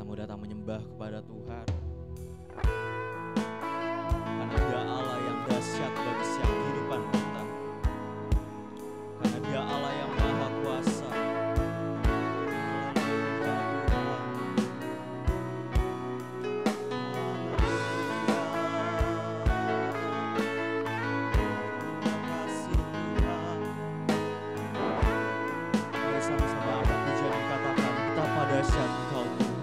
mau datang menyembah kepada Tuhan. Karena Dia Allah yang dahsyat bagi setiap kehidupan kita. Karena Dia Allah yang maha kuasa. Mari sama-sama angkat pujian dan katakan betapa dahsyat Engkau Tuhan.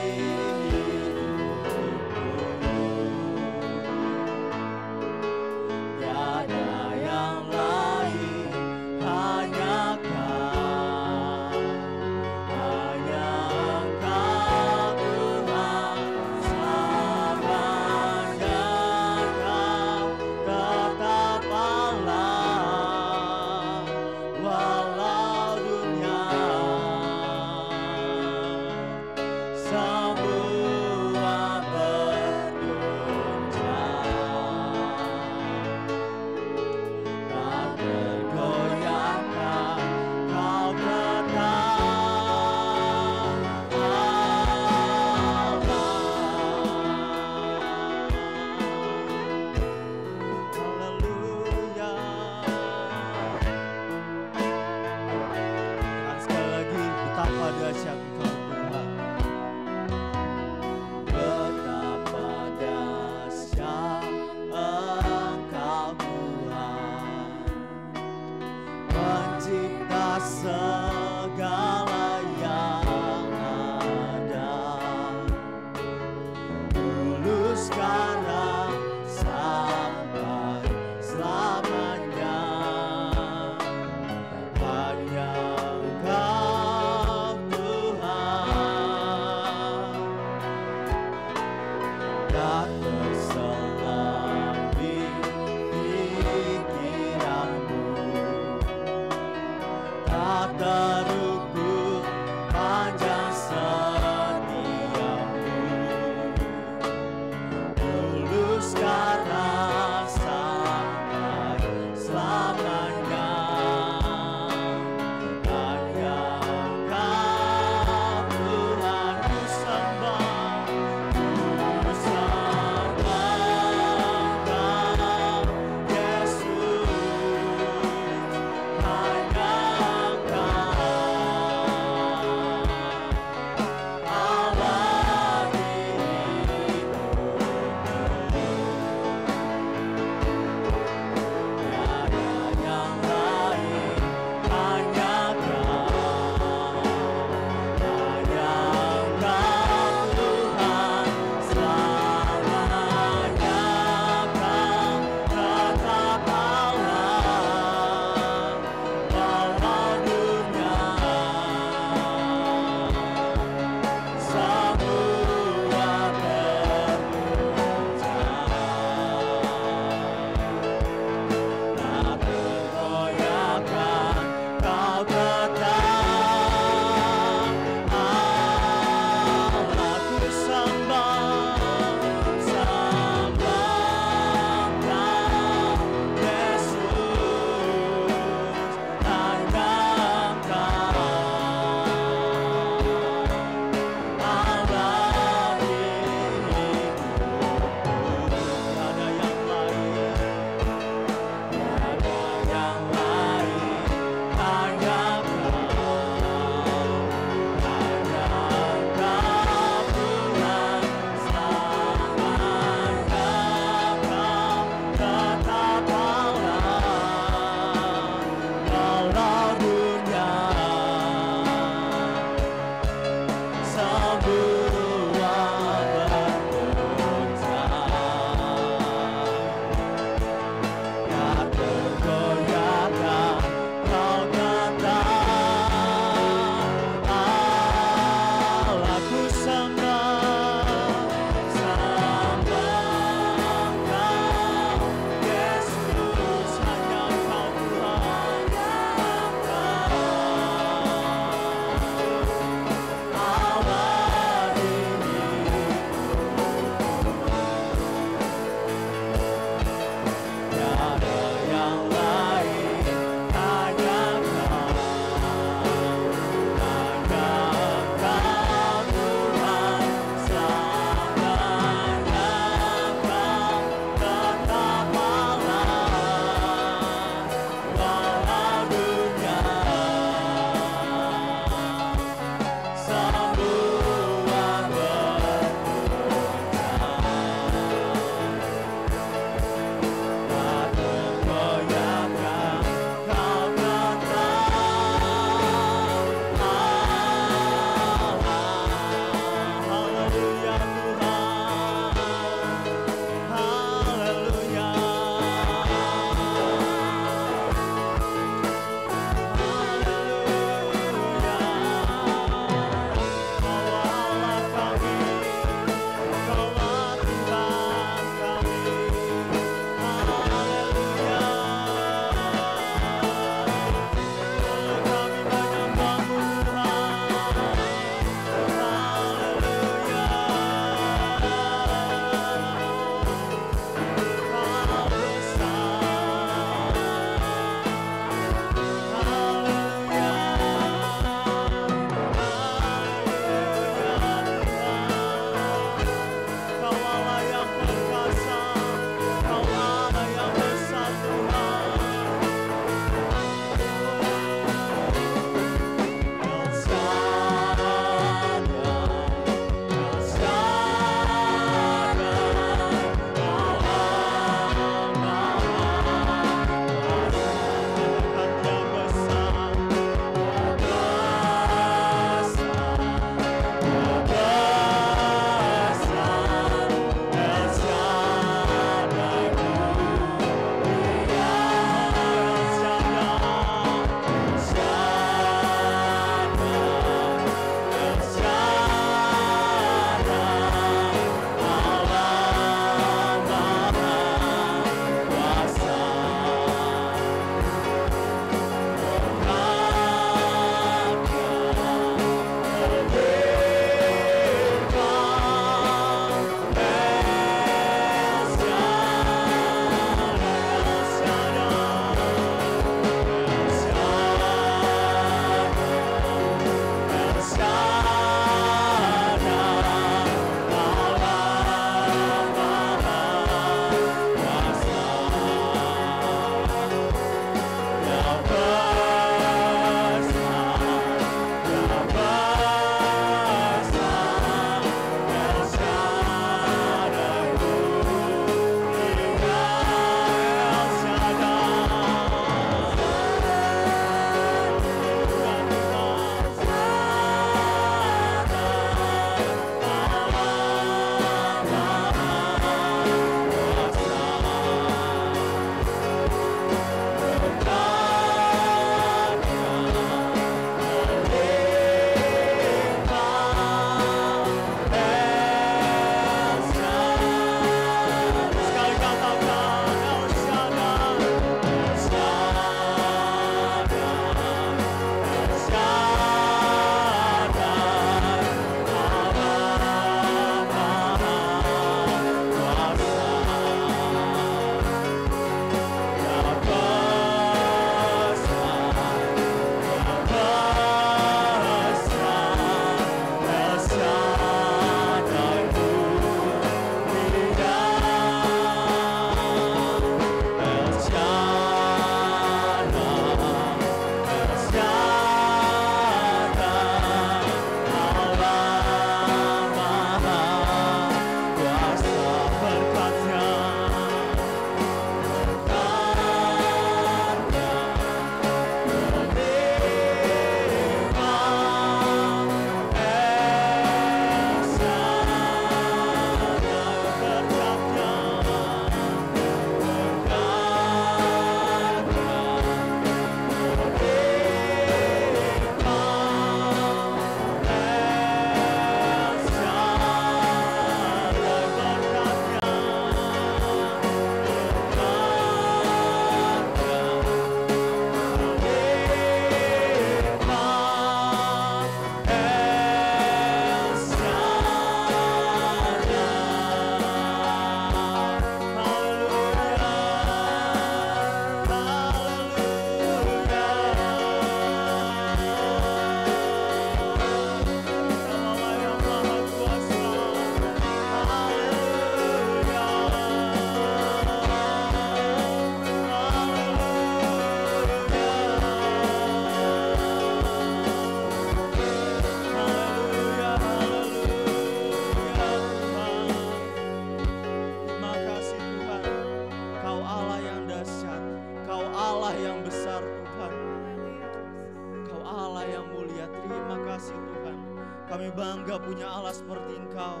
Kami bangga punya Allah seperti Engkau.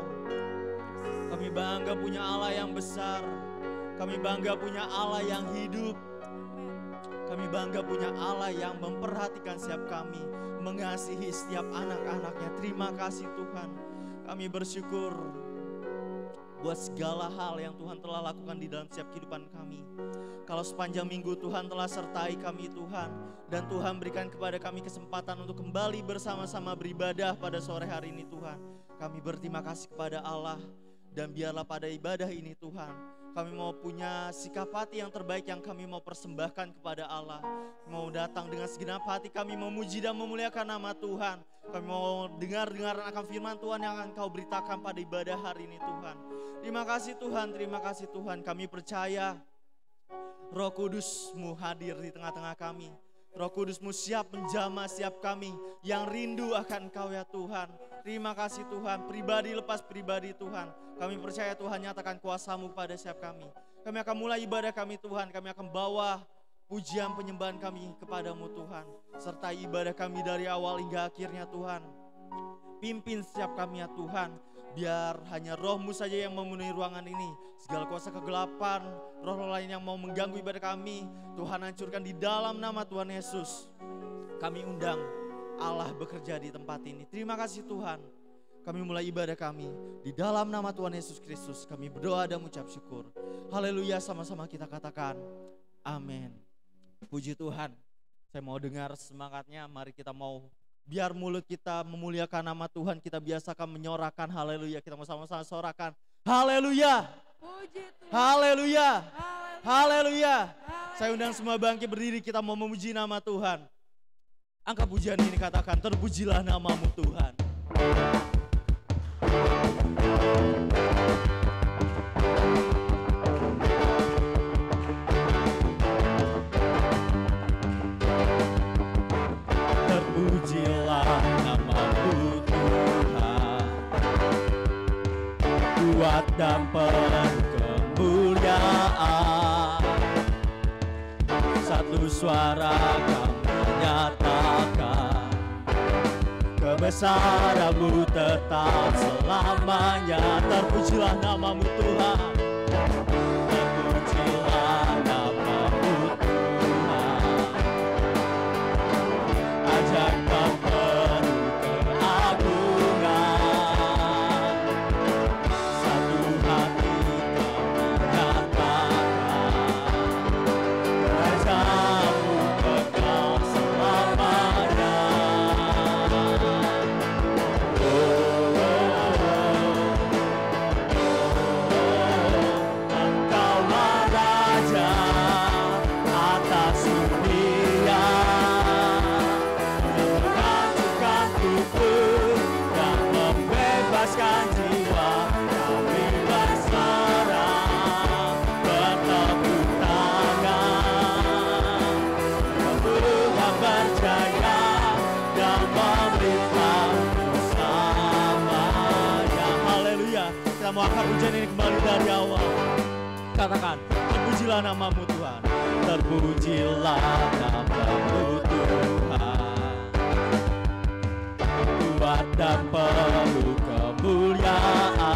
Kami bangga punya Allah yang besar. Kami bangga punya Allah yang hidup. Kami bangga punya Allah yang memperhatikan setiap kami, mengasihi setiap anak-anaknya. Terima kasih Tuhan. Kami bersyukur buat segala hal yang Tuhan telah lakukan di dalam setiap kehidupan kami. Kalau sepanjang minggu Tuhan telah sertai kami Tuhan, dan Tuhan berikan kepada kami kesempatan untuk kembali bersama-sama beribadah pada sore hari ini Tuhan. Kami berterima kasih kepada Allah, dan biarlah pada ibadah ini Tuhan, kami mau punya sikap hati yang terbaik yang kami mau persembahkan kepada Allah. Mau datang dengan segenap hati kami memuji dan memuliakan nama Tuhan. Kami mau dengar akan firman Tuhan yang akan Kau beritakan pada ibadah hari ini Tuhan. Terima kasih Tuhan, terima kasih Tuhan. Kami percaya Roh Kudus-Mu hadir di tengah-tengah kami. Roh Kudus-Mu siap menjamah setiap kami yang rindu akan Kau ya Tuhan. Terima kasih Tuhan, pribadi lepas pribadi Tuhan. Kami percaya Tuhan nyatakan kuasa-Mu pada setiap kami. Kami akan mulai ibadah kami Tuhan, kami akan bawa pujian penyembahan kami kepadamu Tuhan. Sertai ibadah kami dari awal hingga akhirnya Tuhan. Pimpin setiap kami ya Tuhan. Biar hanya Roh-Mu saja yang memenuhi ruangan ini. Segala kuasa kegelapan, roh-roh lain yang mau mengganggu ibadah kami, Tuhan hancurkan di dalam nama Tuhan Yesus. Kami undang Allah bekerja di tempat ini. Terima kasih Tuhan. Kami mulai ibadah kami di dalam nama Tuhan Yesus Kristus. Kami berdoa dan mengucap syukur. Haleluya, sama-sama kita katakan amin. Puji Tuhan. Saya mau dengar semangatnya. Mari kita mau, biar mulut kita memuliakan nama Tuhan, kita biasakan menyorakan haleluya. Kita mau sama-sama sorakan haleluya. Puji Tuhan. Haleluya. Haleluya. Haleluya. Saya undang semua bangkit berdiri, kita mau memuji nama Tuhan. Angkat pujian ini, katakan terpujilah namamu Tuhan. Terpujilah namamu Tuhan, kuat dan penuh kemuliaan. Satu suara kami nyatakan, kebesaran-Mu tetap selamanya. Terpujilah namamu Tuhan. Terpujilah namamu Tuhan. Ajaibkan penuh keagungan. Satu hati kami nyatakan, Kerajaanmu kekal selamanya. Engkaulah Raja atas dunia, yang menghancurkan tubuh dan membebaskan jiwa. Kami berserah, bertepuk tangan, Kamu yang berjaya dan memerintah bersamanya. Haleluya. Kita mau angkat pujian ini kembali dari awal. Katakan, terpujilah namamu Tuhan. Terpujilah namamu Tuhan, kuat dan penuh kemuliaan.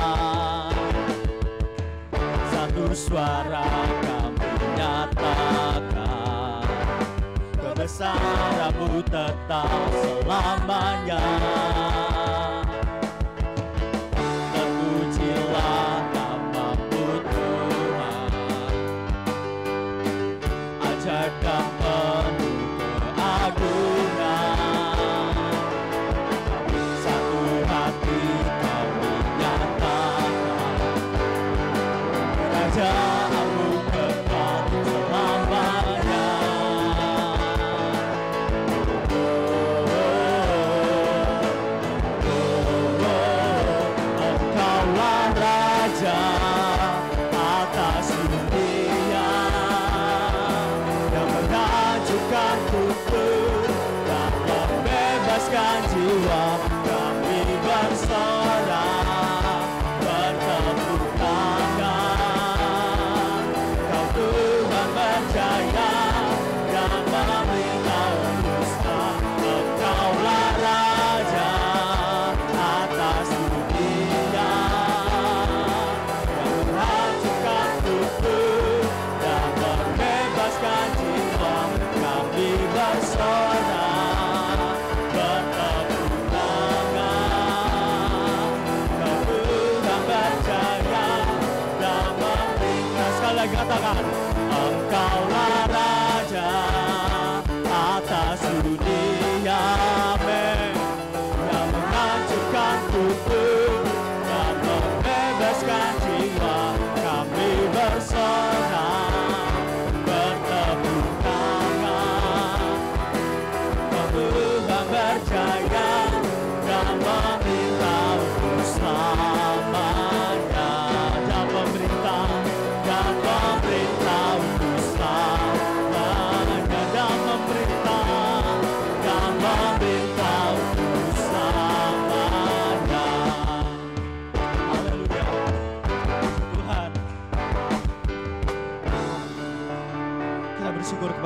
Satu suara kami nyatakan, kebesaran-Mu tetap selamanya. Terpujilah namamu Tuhan, ajaibkan penuh keagungan. Satu hati kami nyatakan, Kerajaan-Mu kekal selamanya. Oh, oh, oh.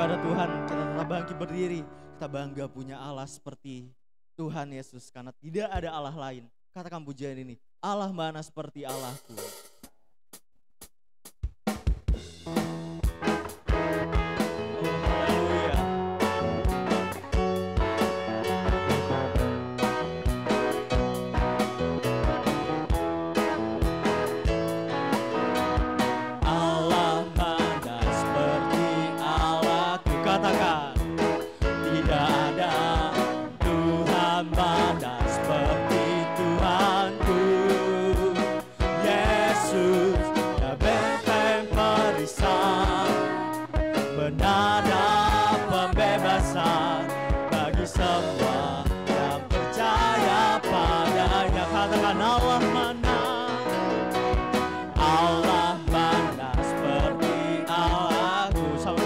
kepada Tuhan, kita tetap bangkit berdiri. Kita bangga punya Allah seperti Tuhan Yesus, karena tidak ada Allah lain. Katakan pujian ini, Allah mana seperti Allahku.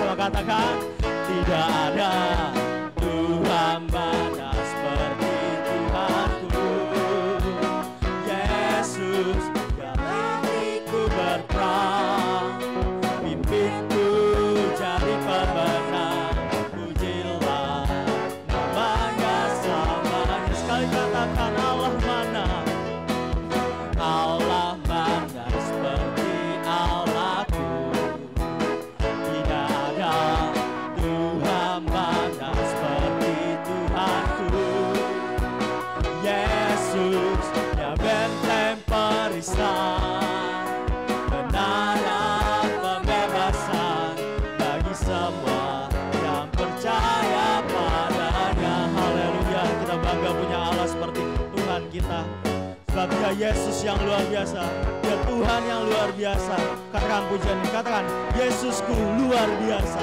Katakan, tidak ada Tuhan mana seperti Tuhanku. Yesus yang milikku berperang, pimpinku jadi pemenang. Pujilah namanya selamanya. Sekali katakan, Allah mana, Allah mana seperti Allahku. Tuhan mana seperti Tuhanku. Yesus yang benteng perisai, menara pembebasan bagi semua yang percaya padanya. Haleluya, kita bangga punya Allah seperti Tuhan kita. Sebab dia Yesus yang luar biasa, dia Tuhan yang luar biasa. Katakan pujian ini, katakan, Yesusku luar biasa.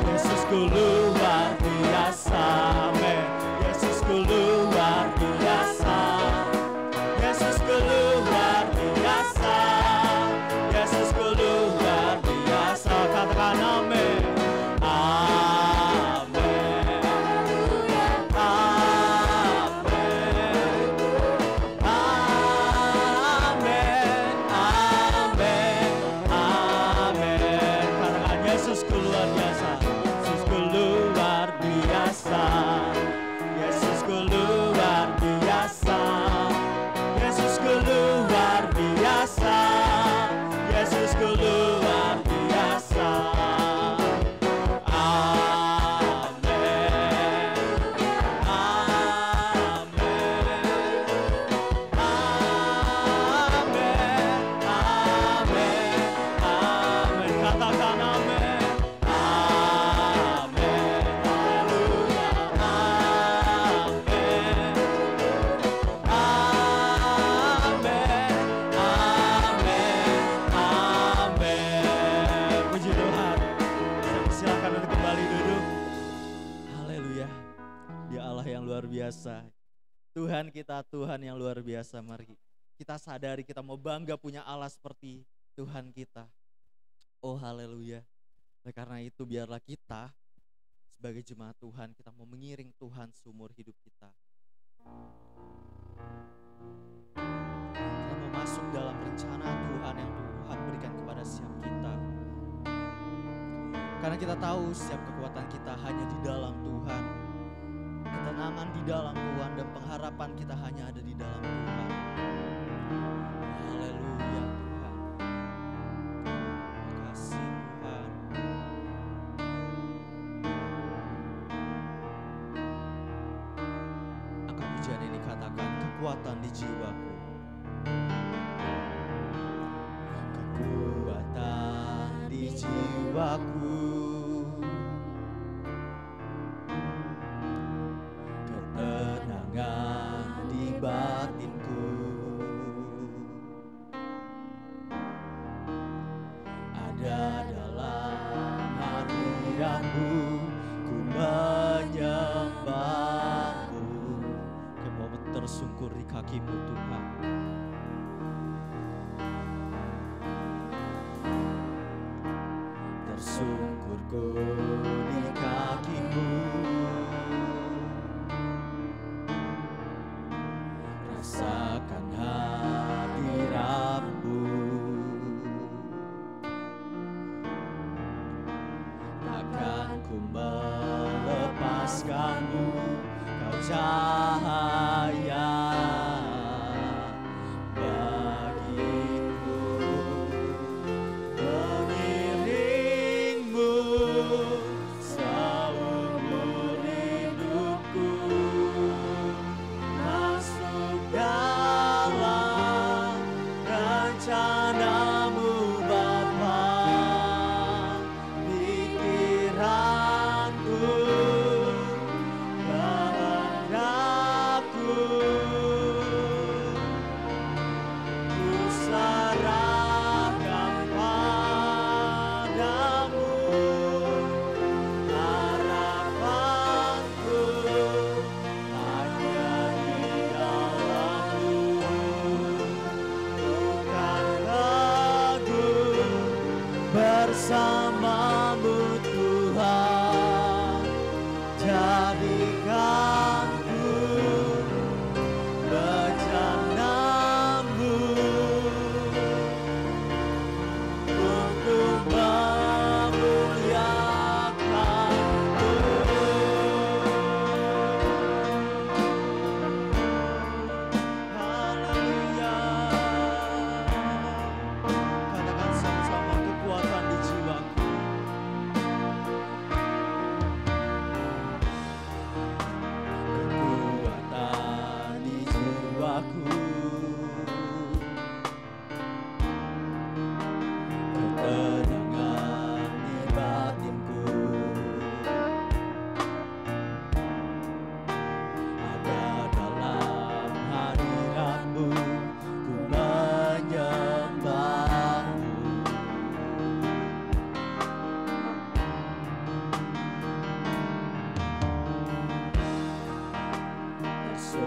Yesusku luar biasa, amin. Yesusku luar biasa. Yesusku luar biasa. Yesusku luar biasa. Katakan amin. Tuhan kita, Tuhan yang luar biasa. Mari kita sadari kita mau bangga punya Allah seperti Tuhan kita. Oh haleluya. Oleh karena itu biarlah kita sebagai jemaat Tuhan, kita mau mengiring Tuhan seumur hidup kita. Kita mau masuk dalam rencana Tuhan yang Tuhan berikan kepada setiap kita. Karena kita tahu setiap kekuatan kita hanya di dalam Tuhan. Ketenangan di dalam Tuhan dan pengharapan kita hanya ada di dalam Tuhan. Haleluya Tuhan. Terima kasih Tuhan. Angkat pujian ini, katakan, kekuatan di jiwaku. Kekuatan di jiwaku. Batinku ada dalam hadiratmu, ku menyembahmu. Kau mau tersungkur di kakimu Tuhan. Tersungkurku di kakimu, rasakan hadiratmu.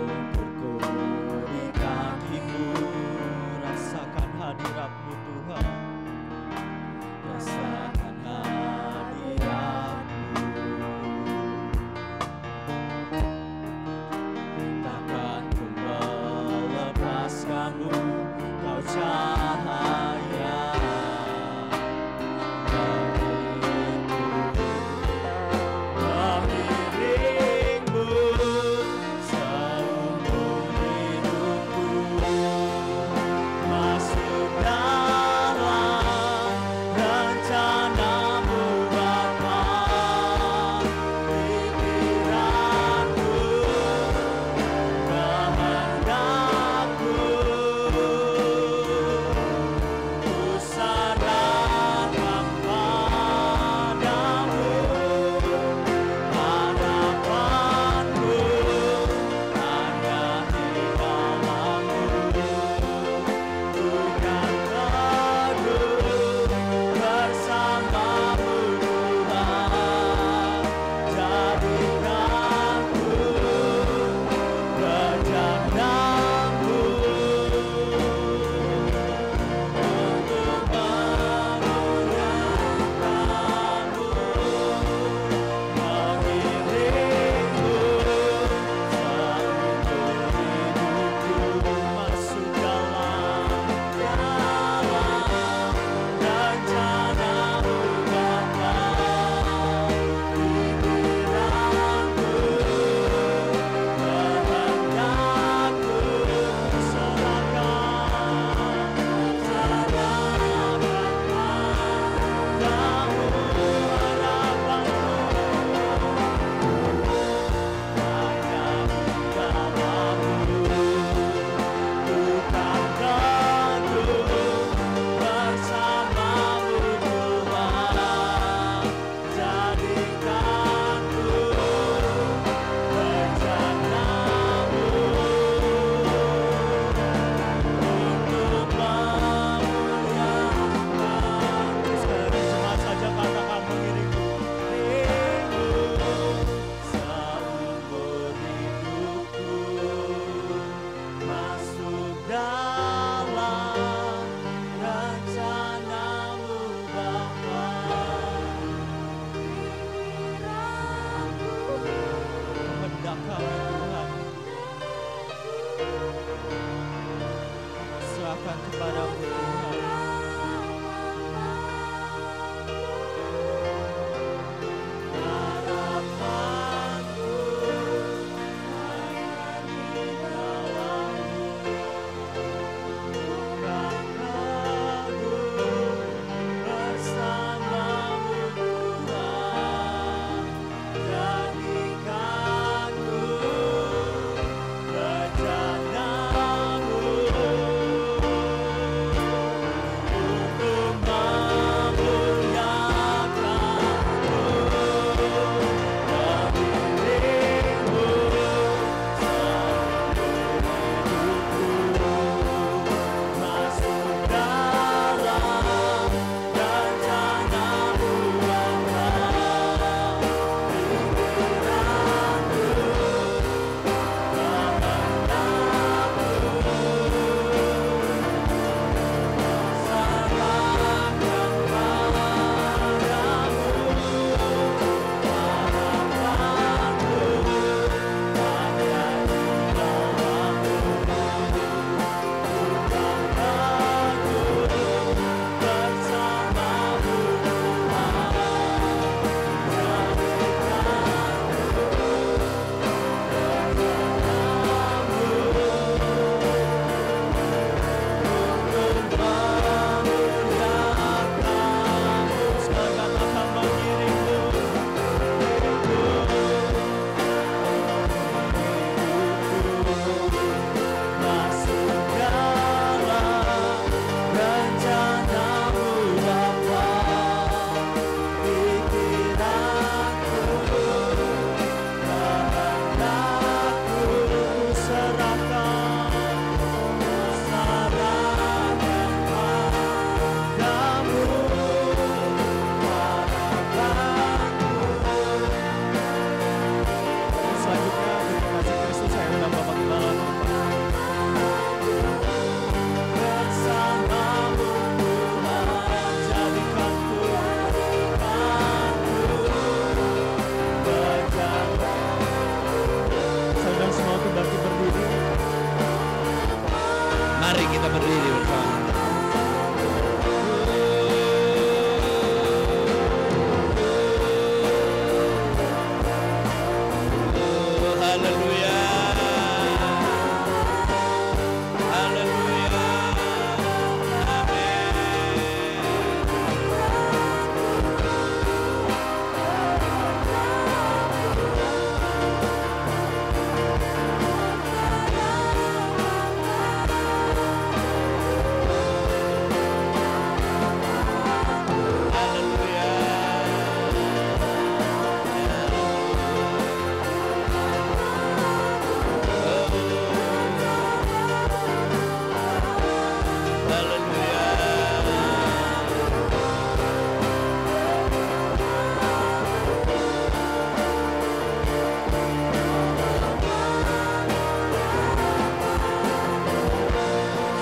lumpurku di kakimu. Rasakan hadirat-Mu Tuhan. Rasakan hadirat-Mu. Takkan ku melepaskanmu, Kau cahaya bagiku. Mengiringmu seumur berdiri bersama. Haleluya. Haleluya.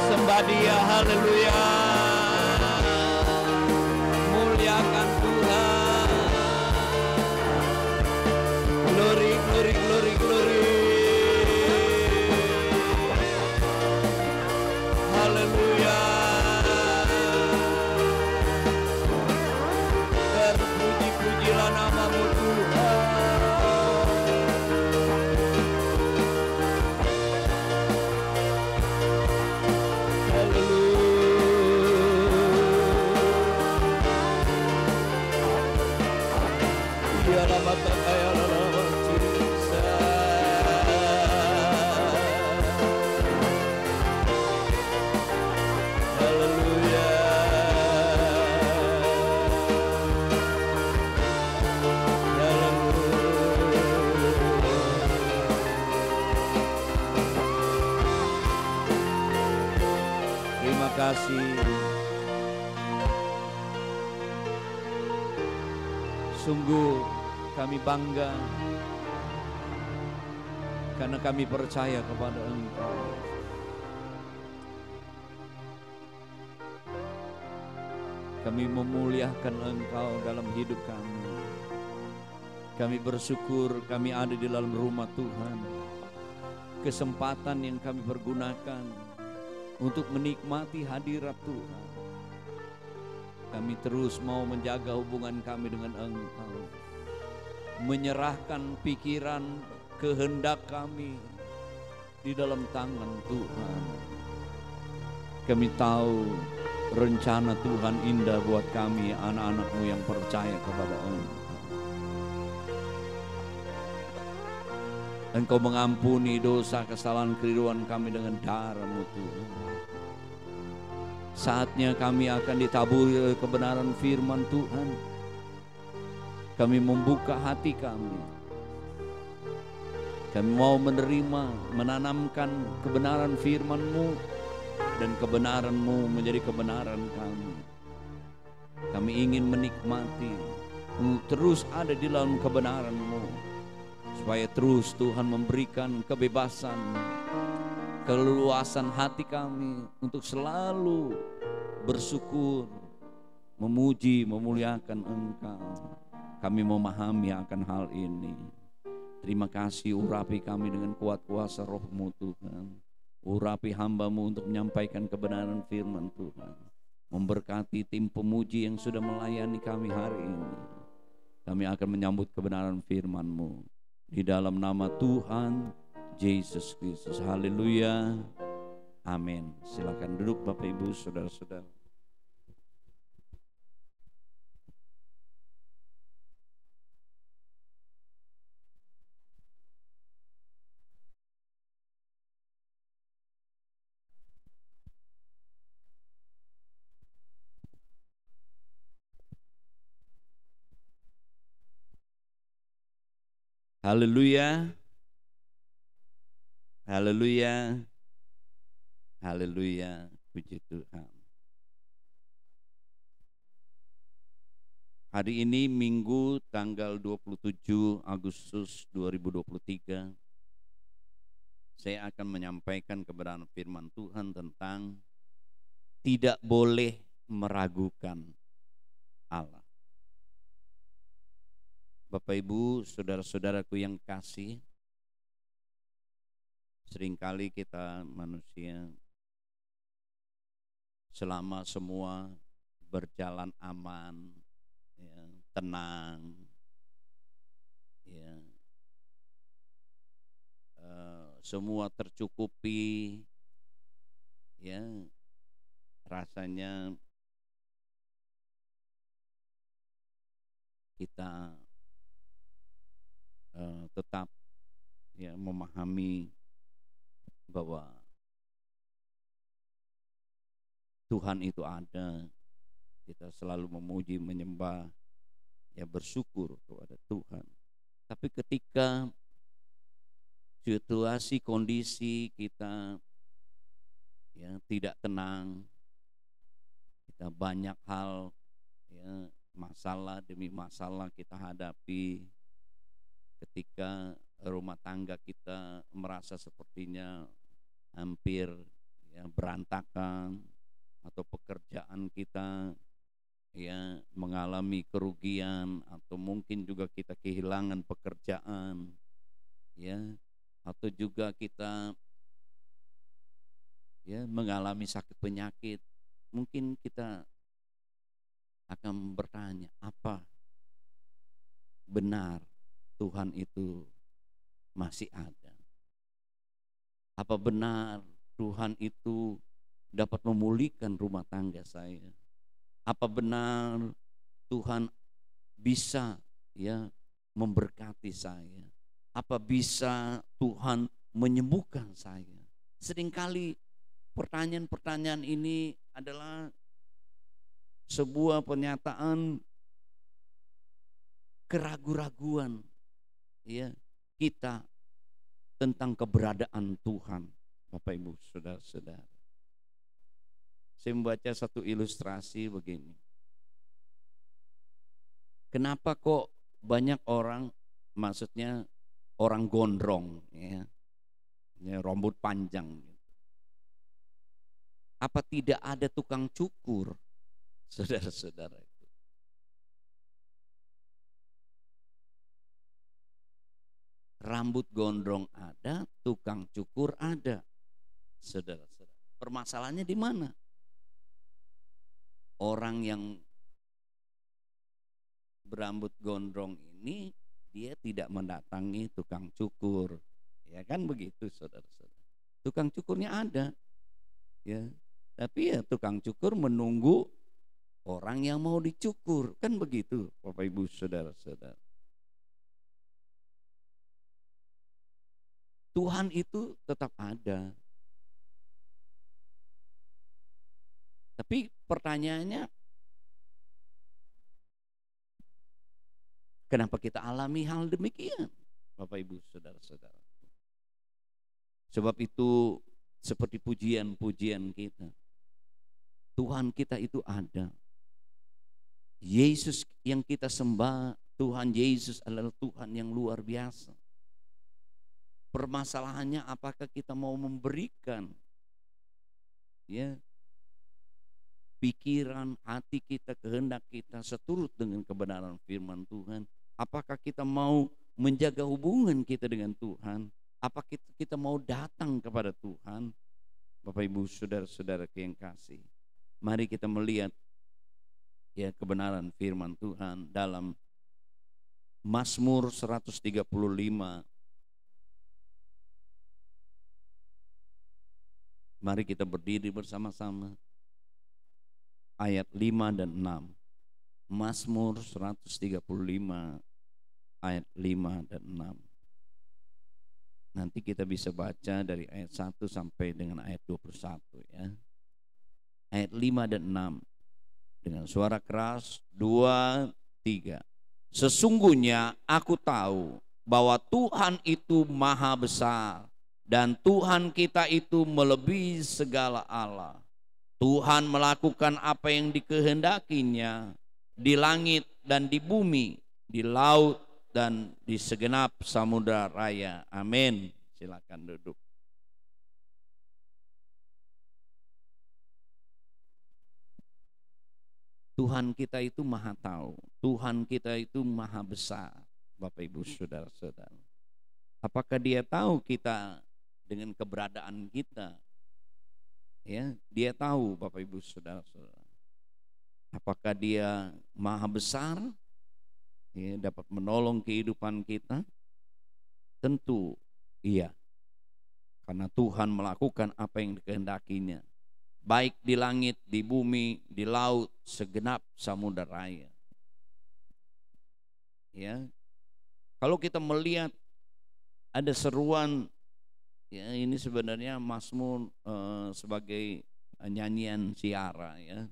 Sembah Dia, haleluya. Muliakan Tuhan. Glory, glory, glory, glory. Haleluya. Terpuji-pujilah nama-Mu Tuhan. Terima kasih. Sungguh kami bangga karena kami percaya kepada Engkau. Kami memuliakan Engkau dalam hidup kami. Kami bersyukur kami ada di dalam rumah Tuhan. Kesempatan yang kami pergunakan untuk menikmati hadirat Tuhan. Kami terus mau menjaga hubungan kami dengan Engkau. Menyerahkan pikiran, kehendak kami di dalam tangan Tuhan. Kami tahu rencana Tuhan indah buat kami, anak-anak-Mu yang percaya kepada Engkau. Engkau mengampuni dosa, kesalahan, keliruan kami dengan darah-Mu Tuhan. Saatnya kami akan ditaburi kebenaran firman Tuhan. Kami membuka hati kami. Kami mau menerima, menanamkan kebenaran firman-Mu, dan kebenaran-Mu menjadi kebenaran kami. Kami ingin menikmati, terus ada di dalam kebenaran-Mu, supaya terus Tuhan memberikan kebebasan, keleluasan hati kami untuk selalu bersyukur, memuji, memuliakan Engkau. Kami memahami akan hal ini. Terima kasih, urapi kami dengan kuat kuasa Roh-Mu Tuhan. Urapi hamba-Mu untuk menyampaikan kebenaran firman Tuhan. Memberkati tim pemuji yang sudah melayani kami hari ini. Kami akan menyambut kebenaran firman-Mu. Di dalam nama Tuhan Yesus Kristus. Haleluya. Amin. Silakan duduk Bapak Ibu, saudara-saudara. Haleluya. Haleluya. Haleluya. Puji Tuhan. Hari ini Minggu tanggal 27 Agustus 2023. Saya akan menyampaikan kebenaran firman Tuhan tentang tidak boleh meragukan Allah. Bapak Ibu, saudara-saudaraku yang kasih, seringkali kita manusia selama semua berjalan aman, ya, tenang, ya, semua tercukupi, ya, rasanya kita tetap ya memahami bahwa Tuhan itu ada. Kita selalu memuji, menyembah, ya bersyukur kepada Tuhan. Tapi ketika situasi kondisi kita ya tidak tenang, kita banyak hal ya masalah demi masalah kita hadapi, ketika rumah tangga kita merasa sepertinya hampir ya berantakan, atau pekerjaan kita ya mengalami kerugian, atau mungkin juga kita kehilangan pekerjaan, ya, atau juga kita ya mengalami sakit penyakit, mungkin kita akan bertanya, apa benar Tuhan itu masih ada? Apa benar Tuhan itu dapat memulihkan rumah tangga saya? Apa benar Tuhan bisa ya memberkati saya? Apa bisa Tuhan menyembuhkan saya? Seringkali pertanyaan-pertanyaan ini adalah sebuah pernyataan keraguan-raguan ya kita tentang keberadaan Tuhan. Bapak Ibu Saudara-saudara, saya membaca satu ilustrasi begini. Kenapa kok banyak orang, maksudnya orang gondrong ya, rambut panjang gitu. Apa tidak ada tukang cukur, saudara-saudara? Rambut gondrong ada, tukang cukur ada, saudara-saudara. Permasalahannya di mana? Orang yang berambut gondrong ini dia tidak mendatangi tukang cukur, ya kan begitu, saudara-saudara. Tukang cukurnya ada, ya, tapi ya tukang cukur menunggu orang yang mau dicukur, kan begitu, Bapak Ibu Saudara-saudara. Tuhan itu tetap ada. Tapi pertanyaannya, kenapa kita alami hal demikian, Bapak Ibu Saudara-saudara? Sebab itu seperti pujian-pujian kita, Tuhan kita itu ada. Yesus yang kita sembah, Tuhan Yesus adalah Tuhan yang luar biasa. Permasalahannya apakah kita mau memberikan ya pikiran, hati kita, kehendak kita seturut dengan kebenaran firman Tuhan? Apakah kita mau menjaga hubungan kita dengan Tuhan? Apa kita mau datang kepada Tuhan? Bapak Ibu Saudara-saudara yang kasih, mari kita melihat ya kebenaran firman Tuhan dalam Mazmur 135. Mari kita berdiri bersama-sama. Ayat 5 dan 6. Mazmur 135 ayat 5 dan 6. Nanti kita bisa baca dari ayat 1 sampai dengan ayat 21 ya. Ayat 5 dan 6. Dengan suara keras, 2, 3. Sesungguhnya aku tahu bahwa Tuhan itu maha besar, dan Tuhan kita itu melebihi segala Allah. Tuhan melakukan apa yang dikehendakinya di langit dan di bumi, di laut dan di segenap samudra raya. Amin. Silakan duduk. Tuhan kita itu maha tahu. Tuhan kita itu maha besar. Bapak Ibu Saudara-saudara, apakah Dia tahu kita dengan keberadaan kita? Ya, dia tahu Bapak Ibu Saudara-saudara. Apakah dia maha besar, ya, dapat menolong kehidupan kita? Tentu iya. Karena Tuhan melakukan apa yang dikehendakinya. Baik di langit, di bumi, di laut, segenap samudera raya. Ya. Kalau kita melihat ada seruan, ya ini sebenarnya Mazmur sebagai nyanyian siara, ya.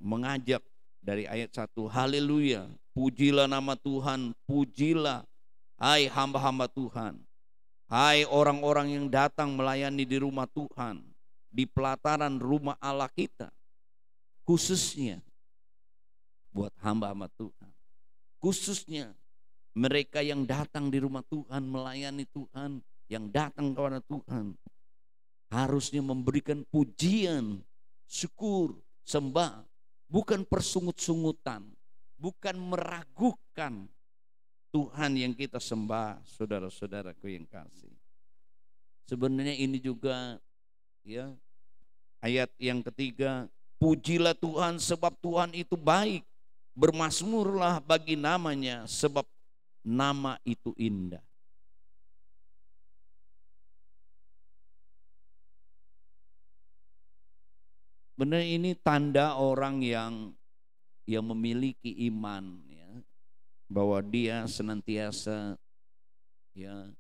Mengajak dari ayat 1, haleluya, pujilah nama Tuhan, pujilah hai hamba-hamba Tuhan, hai orang-orang yang datang melayani di rumah Tuhan, di pelataran rumah Allah kita, khususnya buat hamba-hamba Tuhan, khususnya mereka yang datang di rumah Tuhan, melayani Tuhan, yang datang kepada Tuhan, harusnya memberikan pujian, syukur, sembah, bukan persungut-sungutan, bukan meragukan Tuhan yang kita sembah, saudara-saudaraku yang kasih. Sebenarnya ini juga, ya, ayat yang ketiga, pujilah Tuhan sebab Tuhan itu baik, bermazmurlah bagi namanya sebab nama itu indah. Benar, ini tanda orang yang memiliki iman, ya, bahwa dia senantiasa, ya,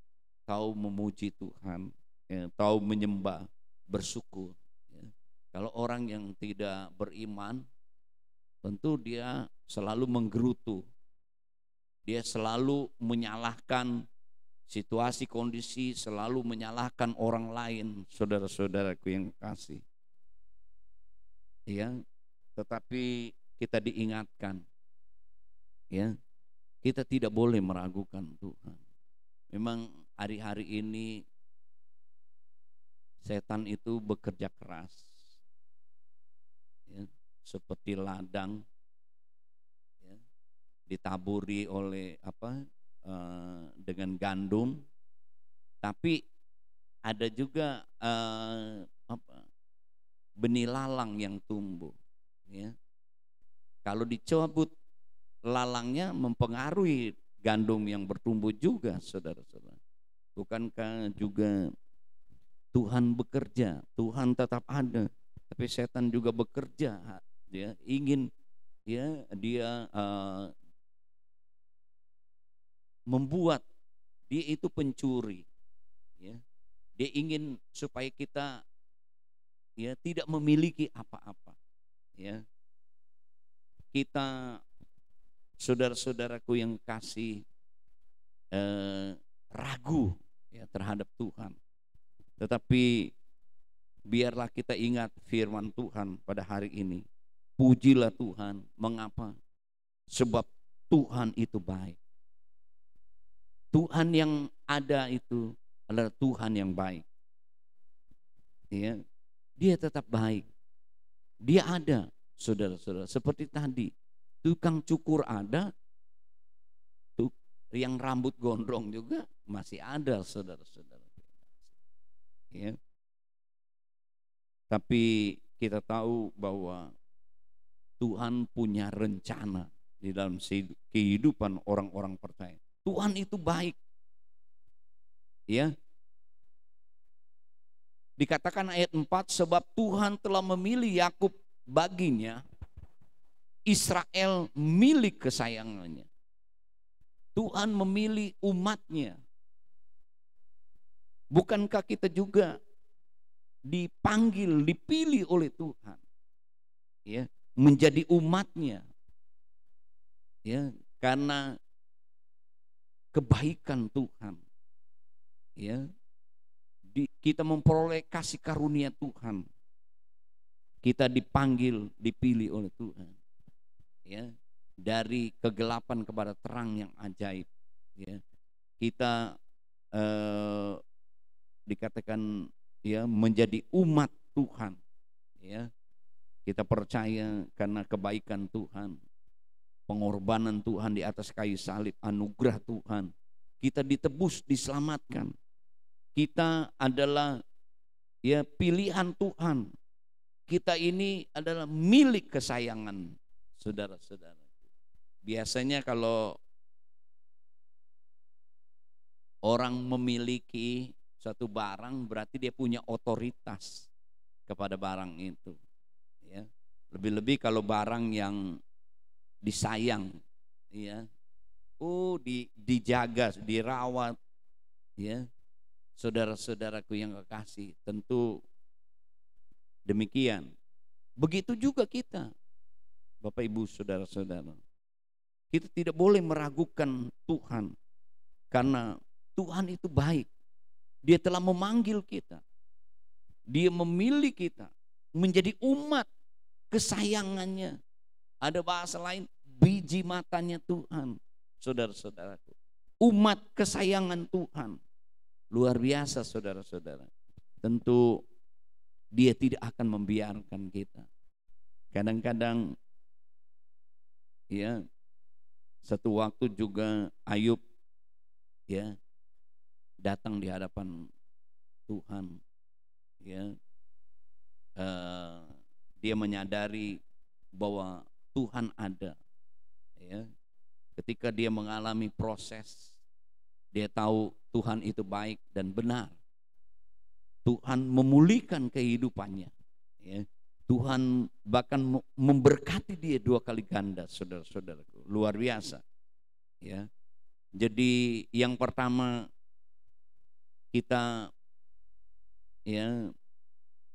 tahu memuji Tuhan, ya, tahu menyembah, bersyukur, ya. Kalau orang yang tidak beriman, tentu dia selalu menggerutu, dia selalu menyalahkan situasi kondisi, selalu menyalahkan orang lain, saudara-saudaraku yang kasih. Ya, tetapi kita diingatkan, ya, kita tidak boleh meragukan Tuhan. Memang hari-hari ini setan itu bekerja keras, ya, seperti ladang, ya, ditaburi oleh dengan gandum, tapi ada juga benih lalang yang tumbuh, ya. Kalau dicabut lalangnya mempengaruhi gandum yang bertumbuh juga, saudara-saudara. Bukankah juga Tuhan bekerja, Tuhan tetap ada, tapi setan juga bekerja, dia ingin, ya, dia membuat, dia itu pencuri, ya. Dia ingin supaya kita, ya, tidak memiliki apa-apa, ya. Kita, saudara-saudaraku yang kasih, ragu, ya, terhadap Tuhan. Tetapi biarlah kita ingat firman Tuhan pada hari ini. Pujilah Tuhan. Mengapa? Sebab Tuhan itu baik. Tuhan yang ada itu adalah Tuhan yang baik, ya. Dia tetap baik. Dia ada, saudara-saudara. Seperti tadi, tukang cukur ada, yang rambut gondrong juga masih ada, saudara-saudara. Ya. Tapi kita tahu bahwa Tuhan punya rencana di dalam kehidupan orang-orang percaya. Tuhan itu baik, ya. Dikatakan ayat 4, sebab Tuhan telah memilih Yakub baginya, Israel milik kesayangannya. Tuhan memilih umatnya. Bukankah kita juga dipanggil, dipilih oleh Tuhan, ya, menjadi umatnya, ya, karena kebaikan Tuhan, ya. Kita memperoleh kasih karunia Tuhan. Kita dipanggil, dipilih oleh Tuhan, ya, dari kegelapan kepada terang yang ajaib, ya. Kita dikatakan, ya, menjadi umat Tuhan, ya. Kita percaya karena kebaikan Tuhan, pengorbanan Tuhan di atas kayu salib, anugerah Tuhan, kita ditebus, diselamatkan. Kita adalah ya pilihan Tuhan. Kita ini adalah milik kesayangan saudara-saudara. Biasanya kalau orang memiliki suatu barang berarti dia punya otoritas kepada barang itu. Ya. Lebih-lebih kalau barang yang disayang, ya, dijaga, dirawat, ya, saudara-saudaraku yang kekasih, tentu demikian. Begitu juga kita, Bapak Ibu, saudara-saudara. Kita tidak boleh meragukan Tuhan, karena Tuhan itu baik. Dia telah memanggil kita, Dia memilih kita menjadi umat kesayangannya. Ada bahasa lain, biji matanya Tuhan, saudara-saudaraku. Umat kesayangan Tuhan. Luar biasa, saudara-saudara. Tentu Dia tidak akan membiarkan kita. Kadang-kadang, ya, satu waktu juga Ayub, ya, datang di hadapan Tuhan, ya. Dia menyadari bahwa Tuhan ada, ya. Ketika dia mengalami proses, dia tahu Tuhan itu baik dan benar. Tuhan memulihkan kehidupannya, ya. Tuhan bahkan memberkati dia 2 kali ganda, saudara-saudaraku. Luar biasa, ya. Jadi yang pertama, kita, ya,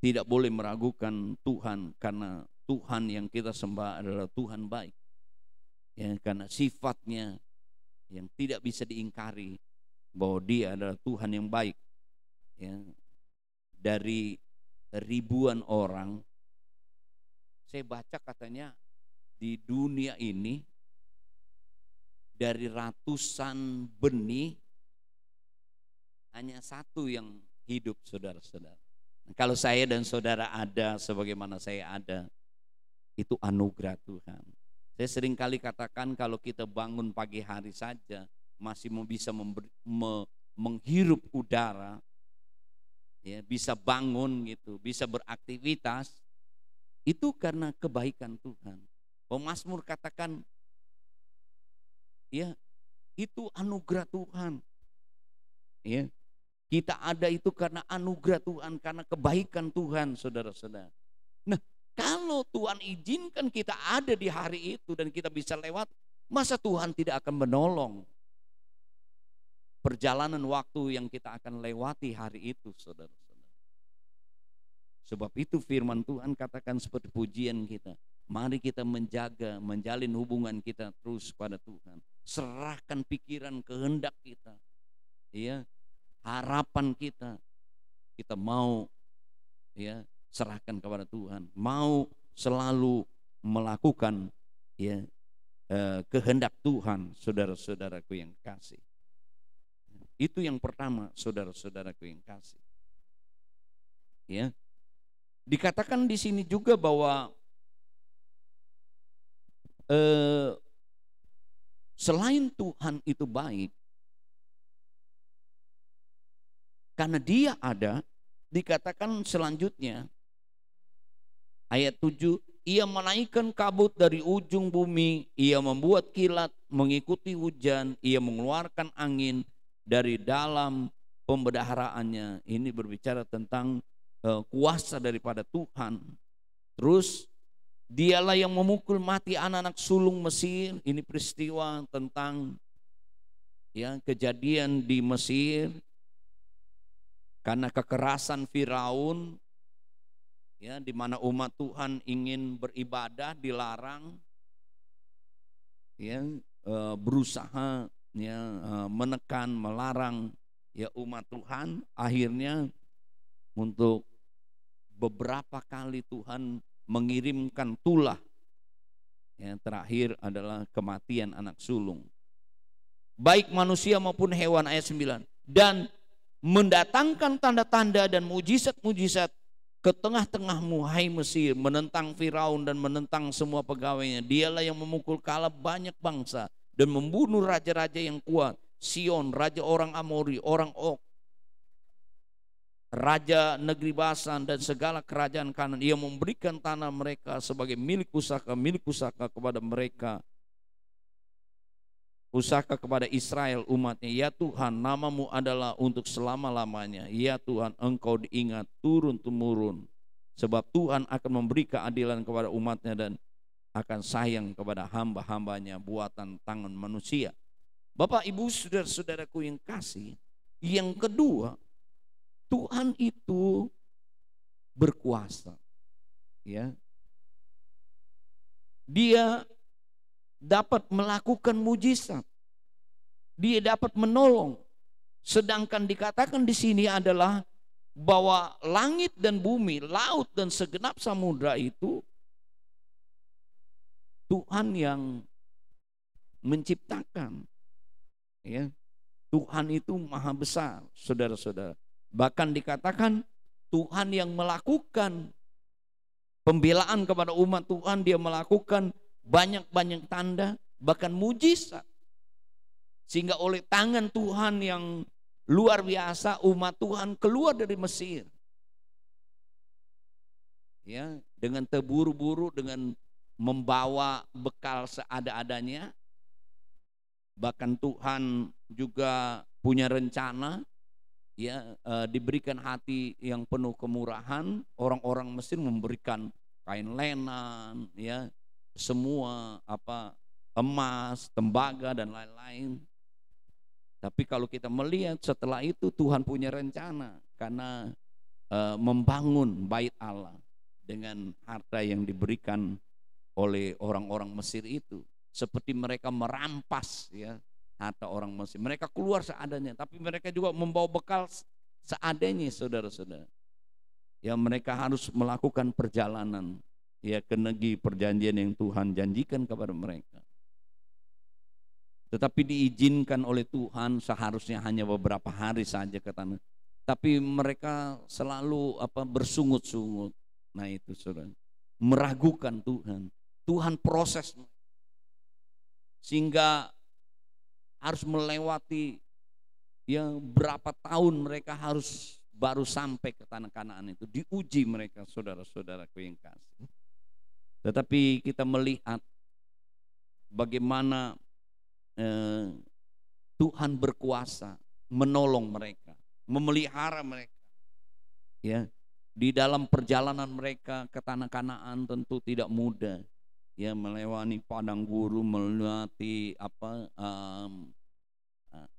tidak boleh meragukan Tuhan, karena Tuhan yang kita sembah adalah Tuhan baik, ya, karena sifatnya yang tidak bisa diingkari bahwa Dia adalah Tuhan yang baik, ya. Dari ribuan orang, saya baca katanya di dunia ini dari ratusan benih hanya satu yang hidup, saudara-saudara. Kalau saya dan saudara ada sebagaimana saya ada, itu anugerah Tuhan. Saya sering kali katakan, kalau kita bangun pagi hari saja masih bisa menghirup udara, ya, bisa bangun gitu, bisa beraktivitas, itu karena kebaikan Tuhan. Pemazmur katakan, ya, itu anugerah Tuhan. Ya, kita ada itu karena anugerah Tuhan, karena kebaikan Tuhan, saudara-saudara. Nah, kalau Tuhan izinkan kita ada di hari itu dan kita bisa lewat, masa Tuhan tidak akan menolong perjalanan waktu yang kita akan lewati hari itu, saudara-saudara. Sebab itu firman Tuhan katakan seperti pujian kita, mari kita menjaga, menjalin hubungan kita terus pada Tuhan. Serahkan pikiran, kehendak kita, ya, harapan kita mau, ya, serahkan kepada Tuhan, mau selalu melakukan, ya, kehendak Tuhan, saudara-saudaraku yang kasih. Itu yang pertama, saudara-saudaraku yang kasih. Ya, dikatakan di sini juga bahwa selain Tuhan itu baik, karena Dia ada, dikatakan selanjutnya ayat 7, Ia menaikkan kabut dari ujung bumi, Ia membuat kilat mengikuti hujan, Ia mengeluarkan angin dari dalam pembendaharaannya. Ini berbicara tentang kuasa daripada Tuhan. Terus Dialah yang memukul mati anak-anak sulung Mesir. Ini peristiwa tentang, ya, kejadian di Mesir karena kekerasan Firaun, ya, di mana umat Tuhan ingin beribadah dilarang, ya, berusaha, ya, menekan, melarang, ya, umat Tuhan. Akhirnya untuk beberapa kali Tuhan mengirimkan tulah, yang terakhir adalah kematian anak sulung, baik manusia maupun hewan. Ayat 9, dan mendatangkan tanda-tanda dan mujizat-mujizat ke tengah-tengahmu, hai Mesir, menentang Firaun dan menentang semua pegawainya. Dialah yang memukul kala banyak bangsa dan membunuh raja-raja yang kuat, Sion, raja orang Amori, orang Ok, raja negeri Basan dan segala kerajaan Kanaan. Ia memberikan tanah mereka sebagai milik pusaka kepada mereka, pusaka kepada Israel umatnya. Ya Tuhan, namamu adalah untuk selama-lamanya. Ya Tuhan, engkau diingat turun-temurun, sebab Tuhan akan memberi keadilan kepada umatnya dan akan sayang kepada hamba-hambanya buatan tangan manusia. Bapak, Ibu, saudara-saudaraku yang kasih, yang kedua, Tuhan itu berkuasa. Ya. Dia dapat melakukan mujizat. Dia dapat menolong. Sedangkan dikatakan di sini adalah bahwa langit dan bumi, laut dan segenap samudra itu Tuhan yang menciptakan. Ya. Tuhan itu maha besar, saudara-saudara. Bahkan dikatakan Tuhan yang melakukan pembelaan kepada umat Tuhan. Dia melakukan banyak-banyak tanda, bahkan mujizat. Sehingga oleh tangan Tuhan yang luar biasa, umat Tuhan keluar dari Mesir. Ya, dengan terburu-buru, dengan membawa bekal seada-adanya. Bahkan Tuhan juga punya rencana, ya, diberikan hati yang penuh kemurahan. Orang-orang Mesir memberikan kain lenan, ya, semua emas, tembaga dan lain-lain. Tapi kalau kita melihat setelah itu Tuhan punya rencana karena membangun bait Allah dengan harta yang diberikan oleh orang-orang Mesir itu. Seperti mereka merampas, ya, harta orang Mesir. Mereka keluar seadanya, tapi mereka juga membawa bekal seadanya, saudara-saudara. Ya, mereka harus melakukan perjalanan, ya, ke negeri perjanjian yang Tuhan janjikan kepada mereka. Tetapi diizinkan oleh Tuhan seharusnya hanya beberapa hari saja ke tanah. Tapi mereka selalu bersungut-sungut. Nah itu, saudara, meragukan Tuhan. Tuhan proses sehingga harus melewati yang berapa tahun mereka harus baru sampai ke tanah Kanaan itu. Diuji mereka, saudara-saudaraku yang kasih. Tetapi kita melihat bagaimana Tuhan berkuasa menolong mereka, memelihara mereka. Ya, di dalam perjalanan mereka ke tanah Kanaan tentu tidak mudah. Ya, melewati padang gurun, melewati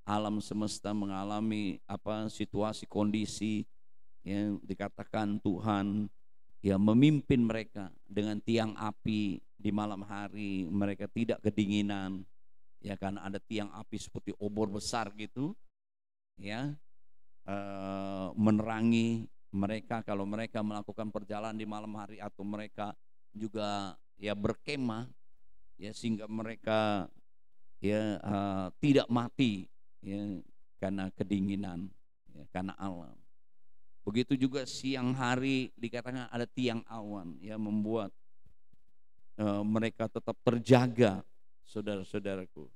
alam semesta, mengalami situasi kondisi yang dikatakan Tuhan ya memimpin mereka dengan tiang api di malam hari. Mereka tidak kedinginan, ya, karena ada tiang api seperti obor besar gitu, ya, menerangi mereka kalau mereka melakukan perjalanan di malam hari, atau mereka juga ya berkemah, ya, sehingga mereka ya tidak mati, ya, karena kedinginan, ya, karena alam. Begitu juga siang hari dikatakan ada tiang awan, ya, membuat mereka tetap terjaga, saudara-saudaraku.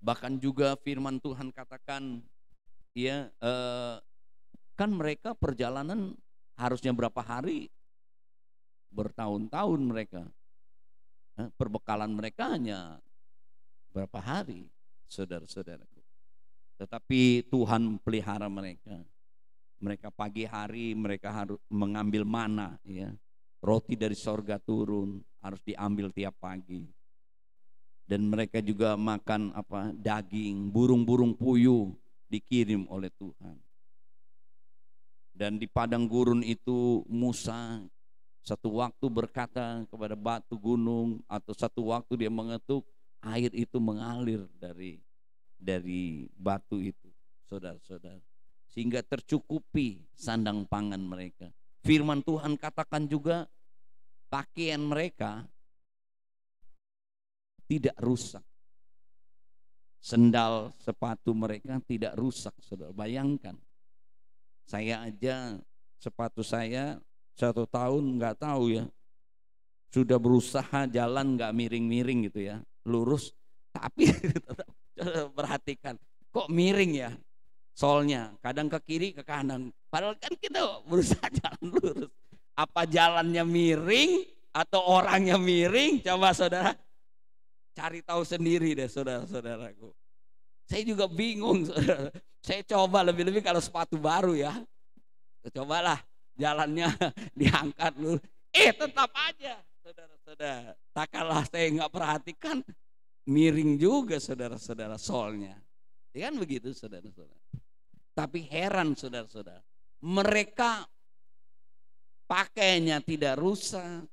Bahkan juga firman Tuhan katakan, ya, kan mereka perjalanan harusnya berapa hari, bertahun-tahun mereka. Perbekalan mereka hanya berapa hari, saudara-saudaraku. Tetapi Tuhan pelihara mereka. Mereka pagi hari mereka harus mengambil mana, ya, roti dari sorga turun, harus diambil tiap pagi. Dan mereka juga makan daging, burung-burung puyuh dikirim oleh Tuhan. Dan di padang gurun itu Musa satu waktu berkata kepada batu gunung, atau satu waktu dia mengetuk, air itu mengalir dari batu itu, saudara-saudara, sehingga tercukupi sandang pangan mereka. Firman Tuhan katakan juga pakaian mereka tidak rusak, sendal sepatu mereka tidak rusak, saudara. Bayangkan, saya aja sepatu saya 1 tahun nggak tahu, ya, sudah berusaha jalan nggak miring-miring gitu, ya, lurus, tapi perhatikan kok miring, ya. solnya, kadang ke kiri ke kanan. Padahal kan kita berusaha jalan lurus. Apa jalannya miring atau orangnya miring? Coba saudara cari tahu sendiri deh saudara-saudaraku. Saya juga bingung saudara. Saya coba lebih-lebih kalau sepatu baru ya. Cobalah jalannya diangkat dulu. Tetap aja saudara-saudara. Tak kalah saya nggak perhatikan miring juga saudara-saudara solnya. Ya kan begitu saudara-saudara. Tapi heran saudara-saudara. Mereka pakainya tidak rusak.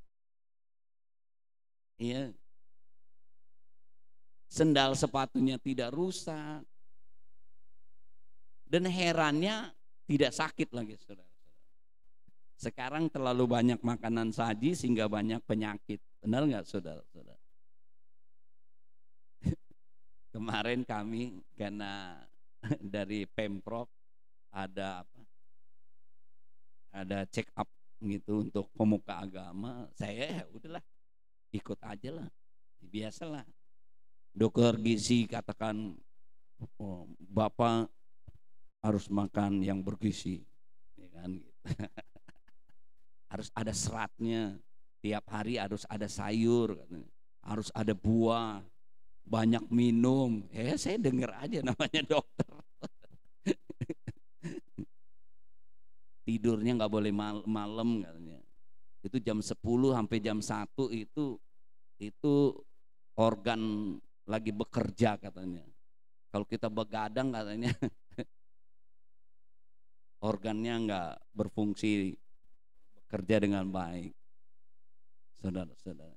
Ya. Sendal sepatunya tidak rusak. Dan herannya tidak sakit lagi saudara. Sekarang terlalu banyak makanan saji sehingga banyak penyakit. Benar nggak saudara-saudara? Kemarin kami karena dari Pemprov ada check up gitu untuk pemuka agama. Saya udahlah ikut aja lah, biasalah. Dokter gizi katakan Bapak harus makan yang bergizi, ya kan? Gitu. Harus ada seratnya, tiap hari harus ada sayur, harus ada buah, banyak minum. Saya dengar aja namanya dokter. Tidurnya nggak boleh malam katanya. Itu jam 10 sampai jam 1 itu organ lagi bekerja katanya. Kalau kita begadang katanya organnya nggak berfungsi bekerja dengan baik. Saudara-saudara.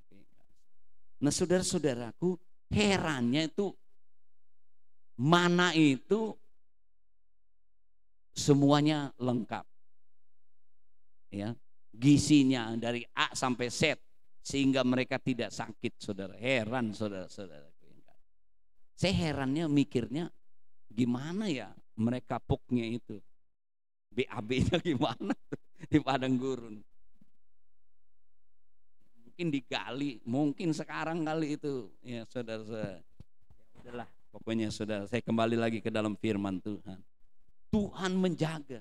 Nah saudara-saudaraku, herannya itu mana itu semuanya lengkap. Ya, gizinya dari A sampai Z sehingga mereka tidak sakit saudara. Heran saudara-saudara. Saya herannya mikirnya gimana ya mereka poknya itu. BAB-nya gimana di padang gurun. Mungkin digali, mungkin sekarang kali itu. Ya saudara-saudara. Ya udahlah, pokoknya saudara, saya kembali lagi ke dalam firman Tuhan. Tuhan menjaga,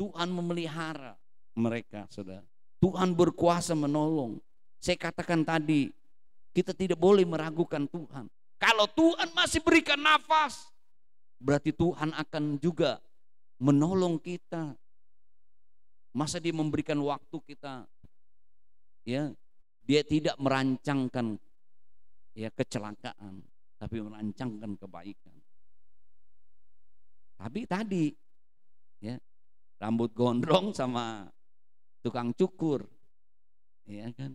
Tuhan memelihara mereka saudara. Tuhan berkuasa menolong. Saya katakan tadi, kita tidak boleh meragukan Tuhan. Kalau Tuhan masih berikan nafas, berarti Tuhan akan juga menolong kita. Masa dia memberikan waktu kita, ya, dia tidak merancangkan ya kecelakaan, tapi merancangkan kebaikan. Tapi tadi, ya, rambut gondrong sama tukang cukur, ya kan?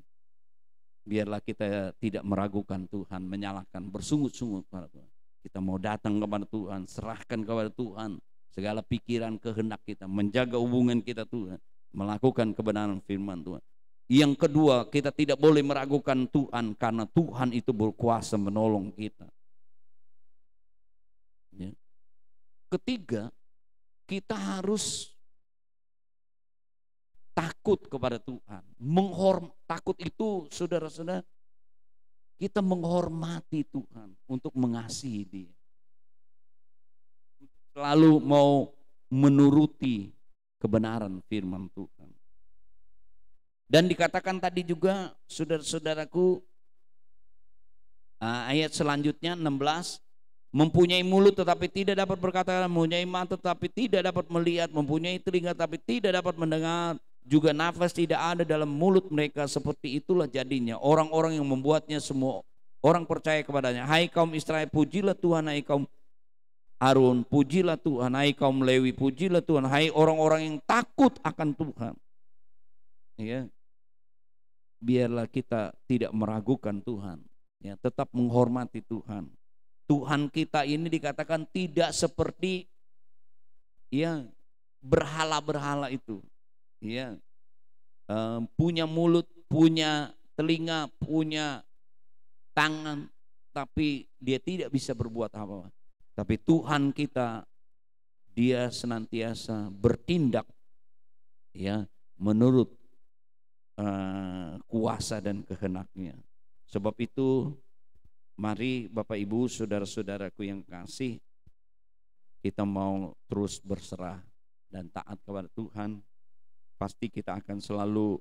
Biarlah kita tidak meragukan Tuhan, menyalahkan, bersungut-sungut kepada Tuhan. Kita mau datang kepada Tuhan, serahkan kepada Tuhan segala pikiran, kehendak kita, menjaga hubungan kita Tuhan, melakukan kebenaran firman Tuhan. Yang kedua, kita tidak boleh meragukan Tuhan karena Tuhan itu berkuasa menolong kita. Ya. Ketiga, kita harus takut kepada Tuhan. Takut itu saudara-saudara, kita menghormati Tuhan untuk mengasihi Dia. Selalu mau menuruti kebenaran firman Tuhan. Dan dikatakan tadi juga saudara-saudaraku, ayat selanjutnya 16, mempunyai mulut tetapi tidak dapat berkata, mempunyai mata tetapi tidak dapat melihat, mempunyai telinga tetapi tidak dapat mendengar, juga nafas tidak ada dalam mulut mereka. Seperti itulah jadinya orang-orang yang membuatnya semua orang percaya kepadanya. Hai kaum Israel, pujilah Tuhan. Hai kaum Harun, pujilah Tuhan. Hai kaum Lewi, pujilah Tuhan. Hai orang-orang yang takut akan Tuhan. Ya, biarlah kita tidak meragukan Tuhan, ya, tetap menghormati Tuhan. Tuhan kita ini dikatakan tidak seperti ya berhala-berhala itu. Ya, punya mulut, punya telinga, punya tangan, tapi dia tidak bisa berbuat apa-apa. Tapi Tuhan kita, dia senantiasa bertindak ya menurut kuasa dan kehendaknya. Sebab itu mari Bapak Ibu saudara-saudaraku yang kasih, kita mau terus berserah dan taat kepada Tuhan, pasti kita akan selalu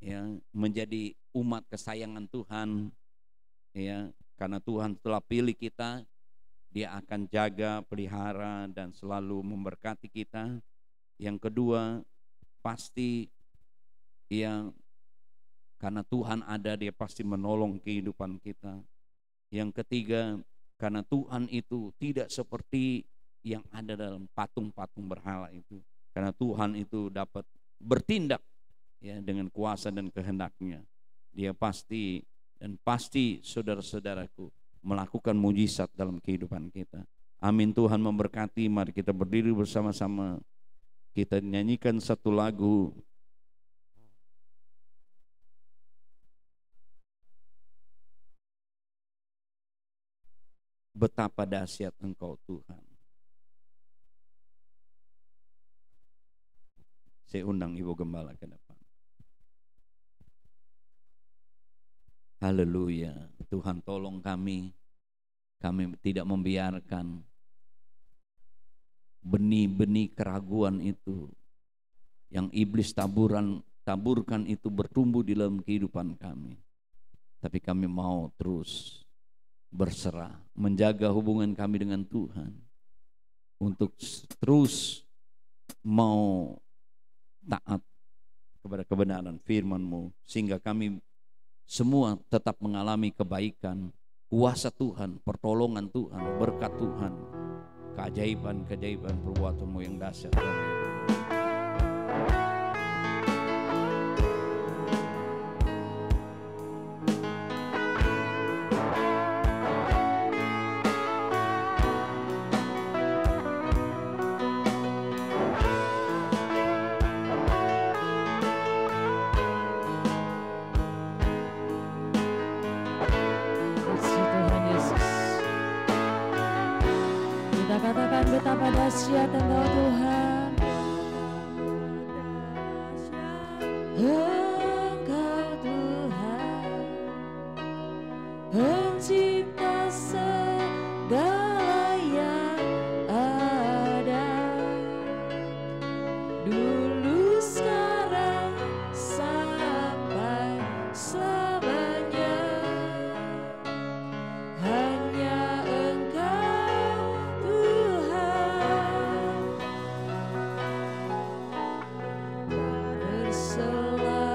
ya menjadi umat kesayangan Tuhan, ya, karena Tuhan telah pilih kita. Dia akan jaga, pelihara, dan selalu memberkati kita. Yang kedua, pasti yang karena Tuhan ada, dia pasti menolong kehidupan kita. Yang ketiga, karena Tuhan itu tidak seperti yang ada dalam patung-patung berhala itu. Karena Tuhan itu dapat bertindak ya dengan kuasa dan kehendaknya. Dia pasti dan pasti saudara-saudaraku melakukan mujizat dalam kehidupan kita. Amin. Tuhan memberkati. Mari kita berdiri bersama-sama. Kita nyanyikan satu lagu. Betapa dahsyat Engkau Tuhan. Saya undang Ibu Gembala ke depan. Haleluya. Tuhan tolong kami. Kami tidak membiarkan benih-benih keraguan itu yang iblis taburkan itu bertumbuh di dalam kehidupan kami. Tapi kami mau terus berserah, menjaga hubungan kami dengan Tuhan, untuk terus mau taat kepada kebenaran firman-Mu, sehingga kami semua tetap mengalami kebaikan, kuasa Tuhan, pertolongan Tuhan, berkat Tuhan, keajaiban-keajaiban perbuatan-Mu yang dahsyat. Katakan betapa dahsyat Engkau Tuhan. Engkau Tuhan, pencipta segala yang ada, dulu, sekarang, sampai selamanya. Hanya Engkau Tuhan, berselalu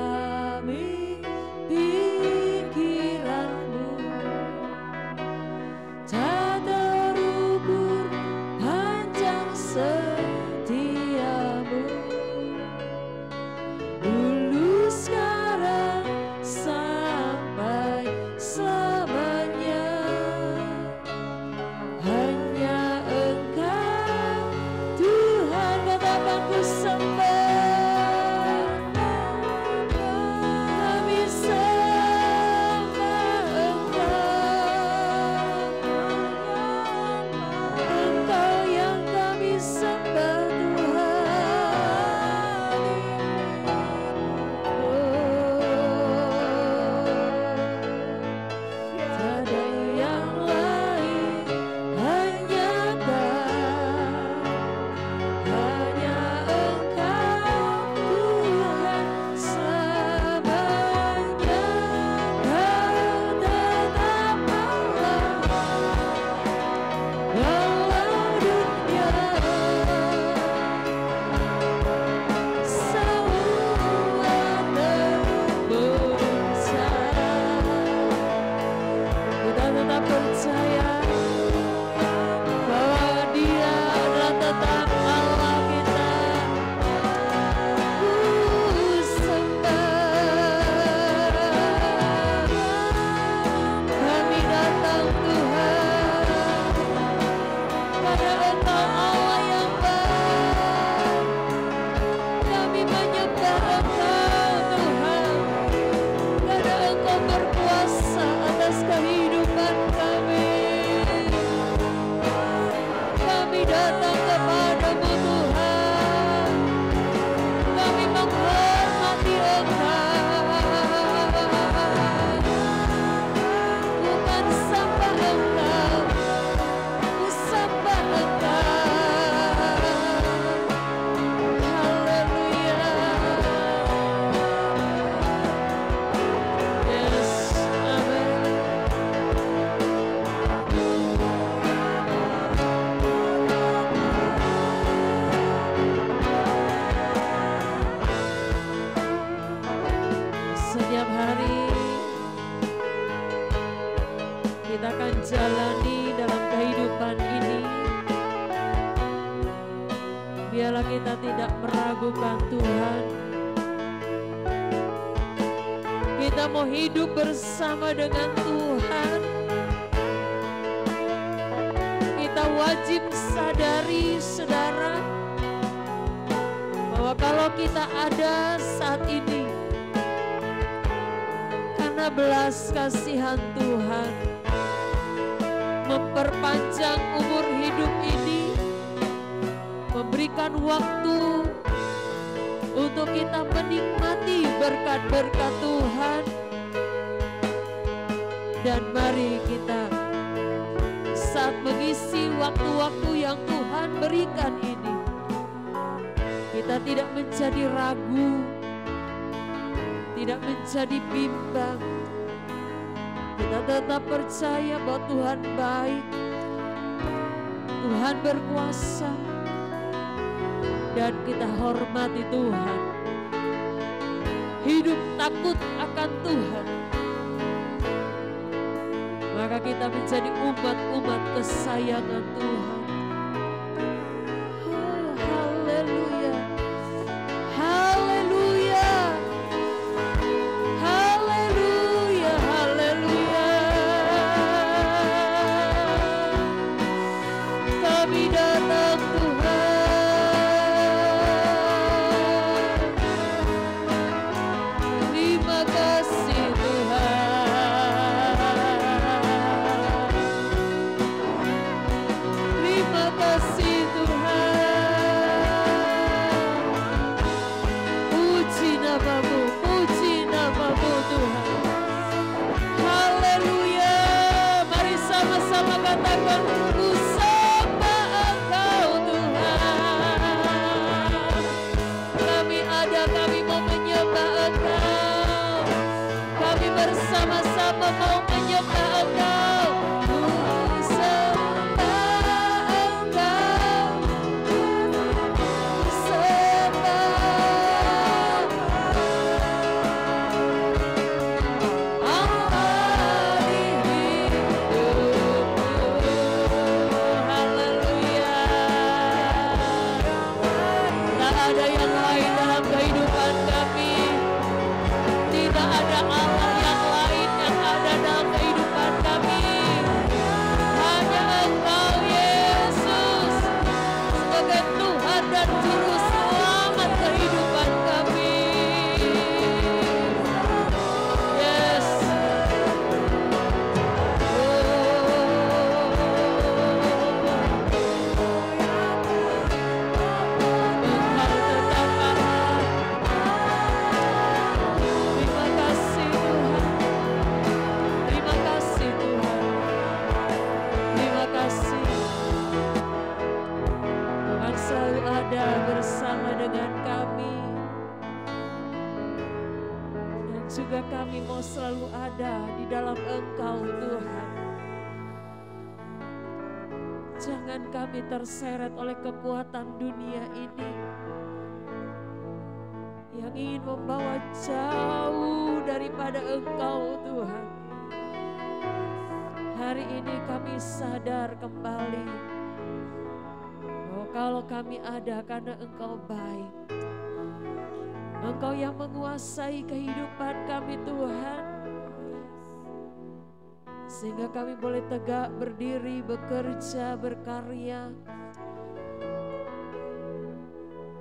bukan Tuhan. Kita mau hidup bersama dengan Tuhan. Kita wajib sadari, saudara, bahwa kalau kita ada saat ini karena belas kasihan Tuhan, memperpanjang umur hidup ini, memberikan waktu untuk kita menikmati berkat-berkat Tuhan. Dan mari kita saat mengisi waktu-waktu yang Tuhan berikan ini, kita tidak menjadi ragu, tidak menjadi bimbang. Kita tetap percaya bahwa Tuhan baik, Tuhan berkuasa, dan kita hormati Tuhan. Hidup takut akan Tuhan, maka kita menjadi umat-umat kesayangan Tuhan. Oh, haleluya, haleluya, haleluya, haleluya. Kami datang Tuhan. Terima kasih Tuhan. Terima kasih Tuhan. Puji namamu Tuhan. Haleluya. Mari sama-sama katakan, ku sembah Engkau Tuhan. Kami ada, kami mau menyembah Engkau. Kami bersama-sama mau menyembah Engkau. Ku sembah Engkau. Ku sembah. Allah di hidupku. Haleluya. Tak ada yang lain dalam kehidupan kami. Tidak ada Allah yang lain yang ada dalam kehidupan kami. Hanya Engkau Yesus sebagai Tuhan dan Juru Selamat kehidupan kami. Yes. Engkau tetap Allah. Terima kasih Tuhan. Terima kasih Tuhan. Terima kasih. Tuhan selalu ada bersama dengan kami. Dan juga kami mau selalu ada di dalam Engkau Tuhan. Jangan kami terseret oleh kekuatan dunia ini yang ingin membawa jauh daripada Engkau Tuhan. Hari ini kami sadar kembali bahwa kalau kami ada karena Engkau baik, Engkau yang menguasai kehidupan kami Tuhan, sehingga kami boleh tegak berdiri, bekerja, berkarya.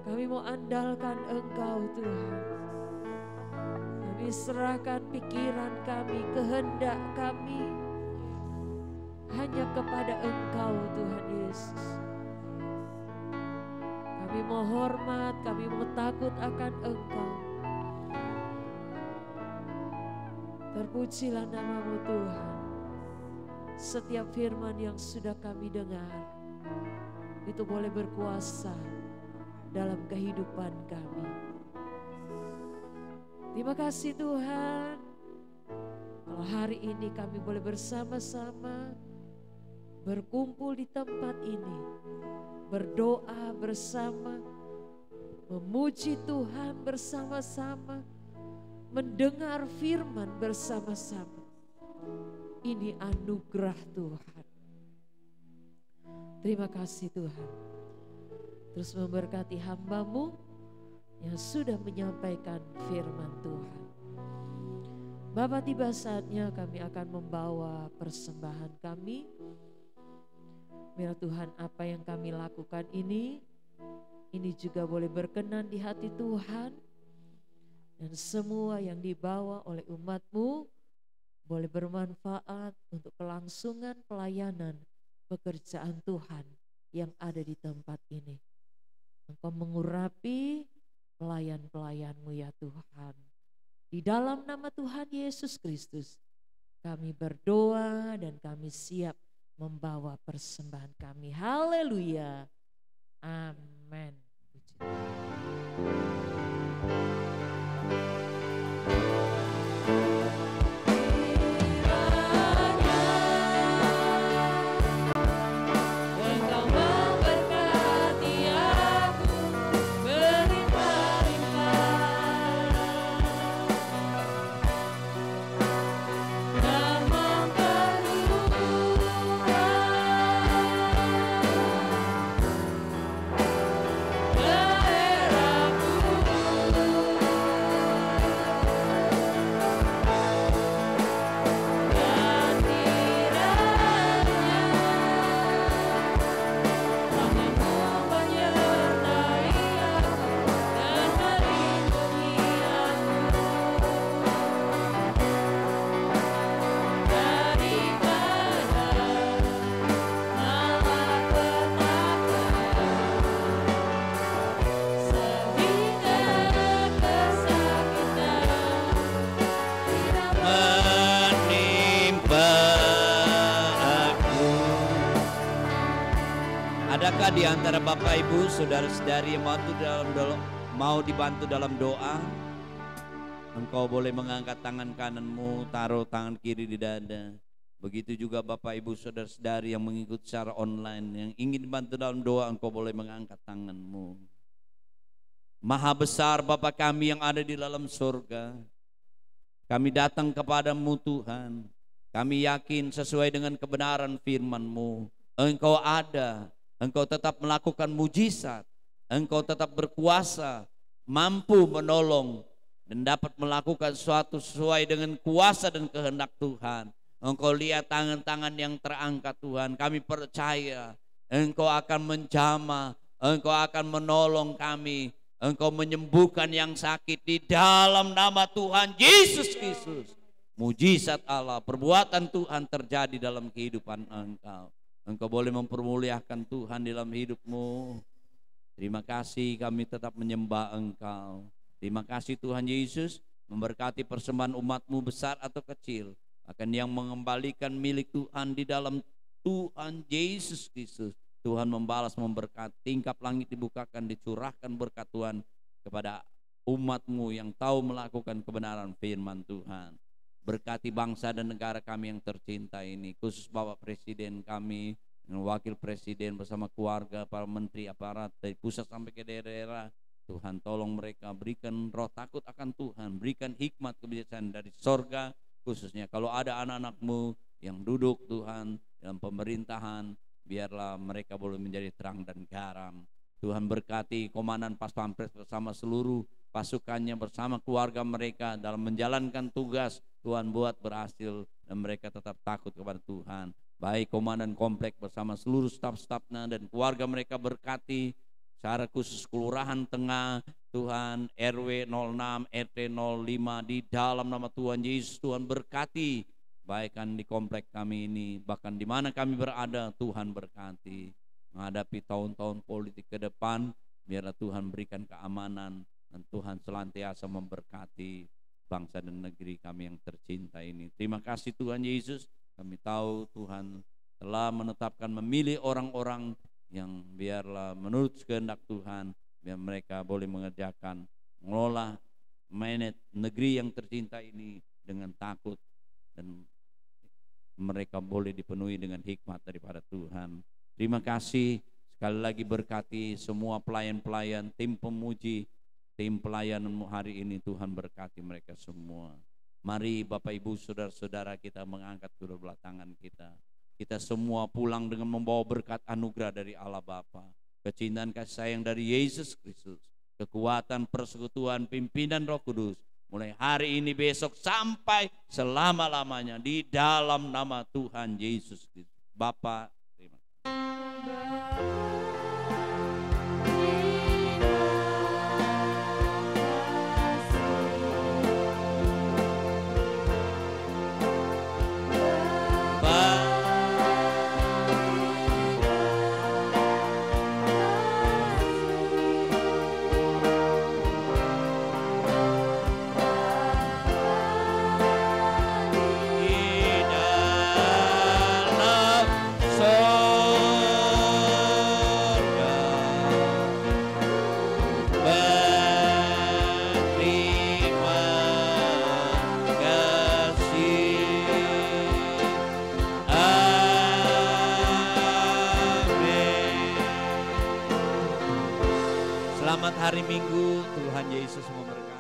Kami mau andalkan Engkau Tuhan. Kami serahkan pikiran kami, kehendak kami hanya kepada Engkau Tuhan Yesus. Kami mau hormat, kami mau takut akan Engkau. Terpujilah namamu Tuhan. Setiap firman yang sudah kami dengar itu boleh berkuasa dalam kehidupan kami. Terima kasih Tuhan. Kalau hari ini kami boleh bersama-sama berkumpul di tempat ini, berdoa bersama, memuji Tuhan bersama-sama, mendengar firman bersama-sama. Ini anugerah Tuhan. Terima kasih Tuhan. Terus memberkati hamba-Mu yang sudah menyampaikan firman Tuhan. Bapa, tiba saatnya kami akan membawa persembahan kami. Biar Tuhan, apa yang kami lakukan ini juga boleh berkenan di hati Tuhan. Dan semua yang dibawa oleh umat-Mu boleh bermanfaat untuk kelangsungan pelayanan pekerjaan Tuhan yang ada di tempat ini. Engkau mengurapi pelayan-pelayan-Mu ya Tuhan. Di dalam nama Tuhan Yesus Kristus kami berdoa dan kami siap membawa persembahan kami. Haleluya. Amin. Adakah di antara Bapak Ibu, saudara-saudari yang mau dibantu dalam doa? Engkau boleh mengangkat tangan kananmu, taruh tangan kiri di dada. Begitu juga Bapak Ibu, saudara-saudari yang mengikuti secara online, yang ingin dibantu dalam doa, engkau boleh mengangkat tanganmu. Maha besar Bapa kami yang ada di dalam surga, kami datang kepadamu Tuhan. Kami yakin sesuai dengan kebenaran firman-Mu, Engkau ada. Engkau tetap melakukan mujizat, Engkau tetap berkuasa, mampu menolong, dan dapat melakukan sesuatu sesuai dengan kuasa dan kehendak Tuhan. Engkau lihat tangan-tangan yang terangkat Tuhan, kami percaya Engkau akan menjamah, Engkau akan menolong kami, Engkau menyembuhkan yang sakit di dalam nama Tuhan Yesus Kristus. Mujizat Allah, perbuatan Tuhan terjadi dalam kehidupan Engkau. Engkau boleh mempermuliakan Tuhan dalam hidupmu. Terima kasih, kami tetap menyembah Engkau. Terima kasih Tuhan Yesus, memberkati persembahan umat-Mu besar atau kecil, akan yang mengembalikan milik Tuhan di dalam Tuhan Yesus Kristus. Tuhan membalas, memberkati, tingkap langit dibukakan, dicurahkan berkat Tuhan kepada umat-Mu yang tahu melakukan kebenaran firman Tuhan. Berkati bangsa dan negara kami yang tercinta ini, khusus Bapak Presiden kami, Wakil Presiden bersama keluarga, para menteri, aparat dari pusat sampai ke daerah. Tuhan tolong mereka, berikan roh takut akan Tuhan, berikan hikmat kebijaksanaan dari sorga, khususnya kalau ada anak-anak-Mu yang duduk Tuhan dalam pemerintahan, biarlah mereka boleh menjadi terang dan garam. Tuhan berkati Komandan Pas Pampres bersama seluruh pasukannya, bersama keluarga mereka dalam menjalankan tugas. Tuhan buat berhasil dan mereka tetap takut kepada Tuhan. Baik Komandan Komplek bersama seluruh staf-stafnya dan keluarga mereka, berkati secara khusus Kelurahan Tengah Tuhan, RW 06, RT 05, di dalam nama Tuhan Yesus. Tuhan berkati baikkan di komplek kami ini, bahkan di mana kami berada. Tuhan berkati menghadapi tahun-tahun politik ke depan, biarlah Tuhan berikan keamanan dan Tuhan senantiasa memberkati bangsa dan negeri kami yang tercinta ini. Terima kasih Tuhan Yesus, kami tahu Tuhan telah menetapkan, memilih orang-orang yang biarlah menurut kehendak Tuhan, biar mereka boleh mengerjakan, mengelola, manage negeri yang tercinta ini dengan takut, dan mereka boleh dipenuhi dengan hikmat daripada Tuhan. Terima kasih sekali lagi, berkati semua pelayan-pelayan, tim pemuji, tim pelayananmu hari ini. Tuhan berkati mereka semua. Mari Bapak Ibu saudara-saudara kita mengangkat kedua belah tangan kita. Kita semua pulang dengan membawa berkat anugerah dari Allah Bapa, kecintaan kasih sayang dari Yesus Kristus, kekuatan persekutuan pimpinan Roh Kudus mulai hari ini, besok, sampai selama-lamanya di dalam nama Tuhan Yesus Kristus. Bapa, terima kasih. Selamat hari Minggu, Tuhan Yesus memberkati.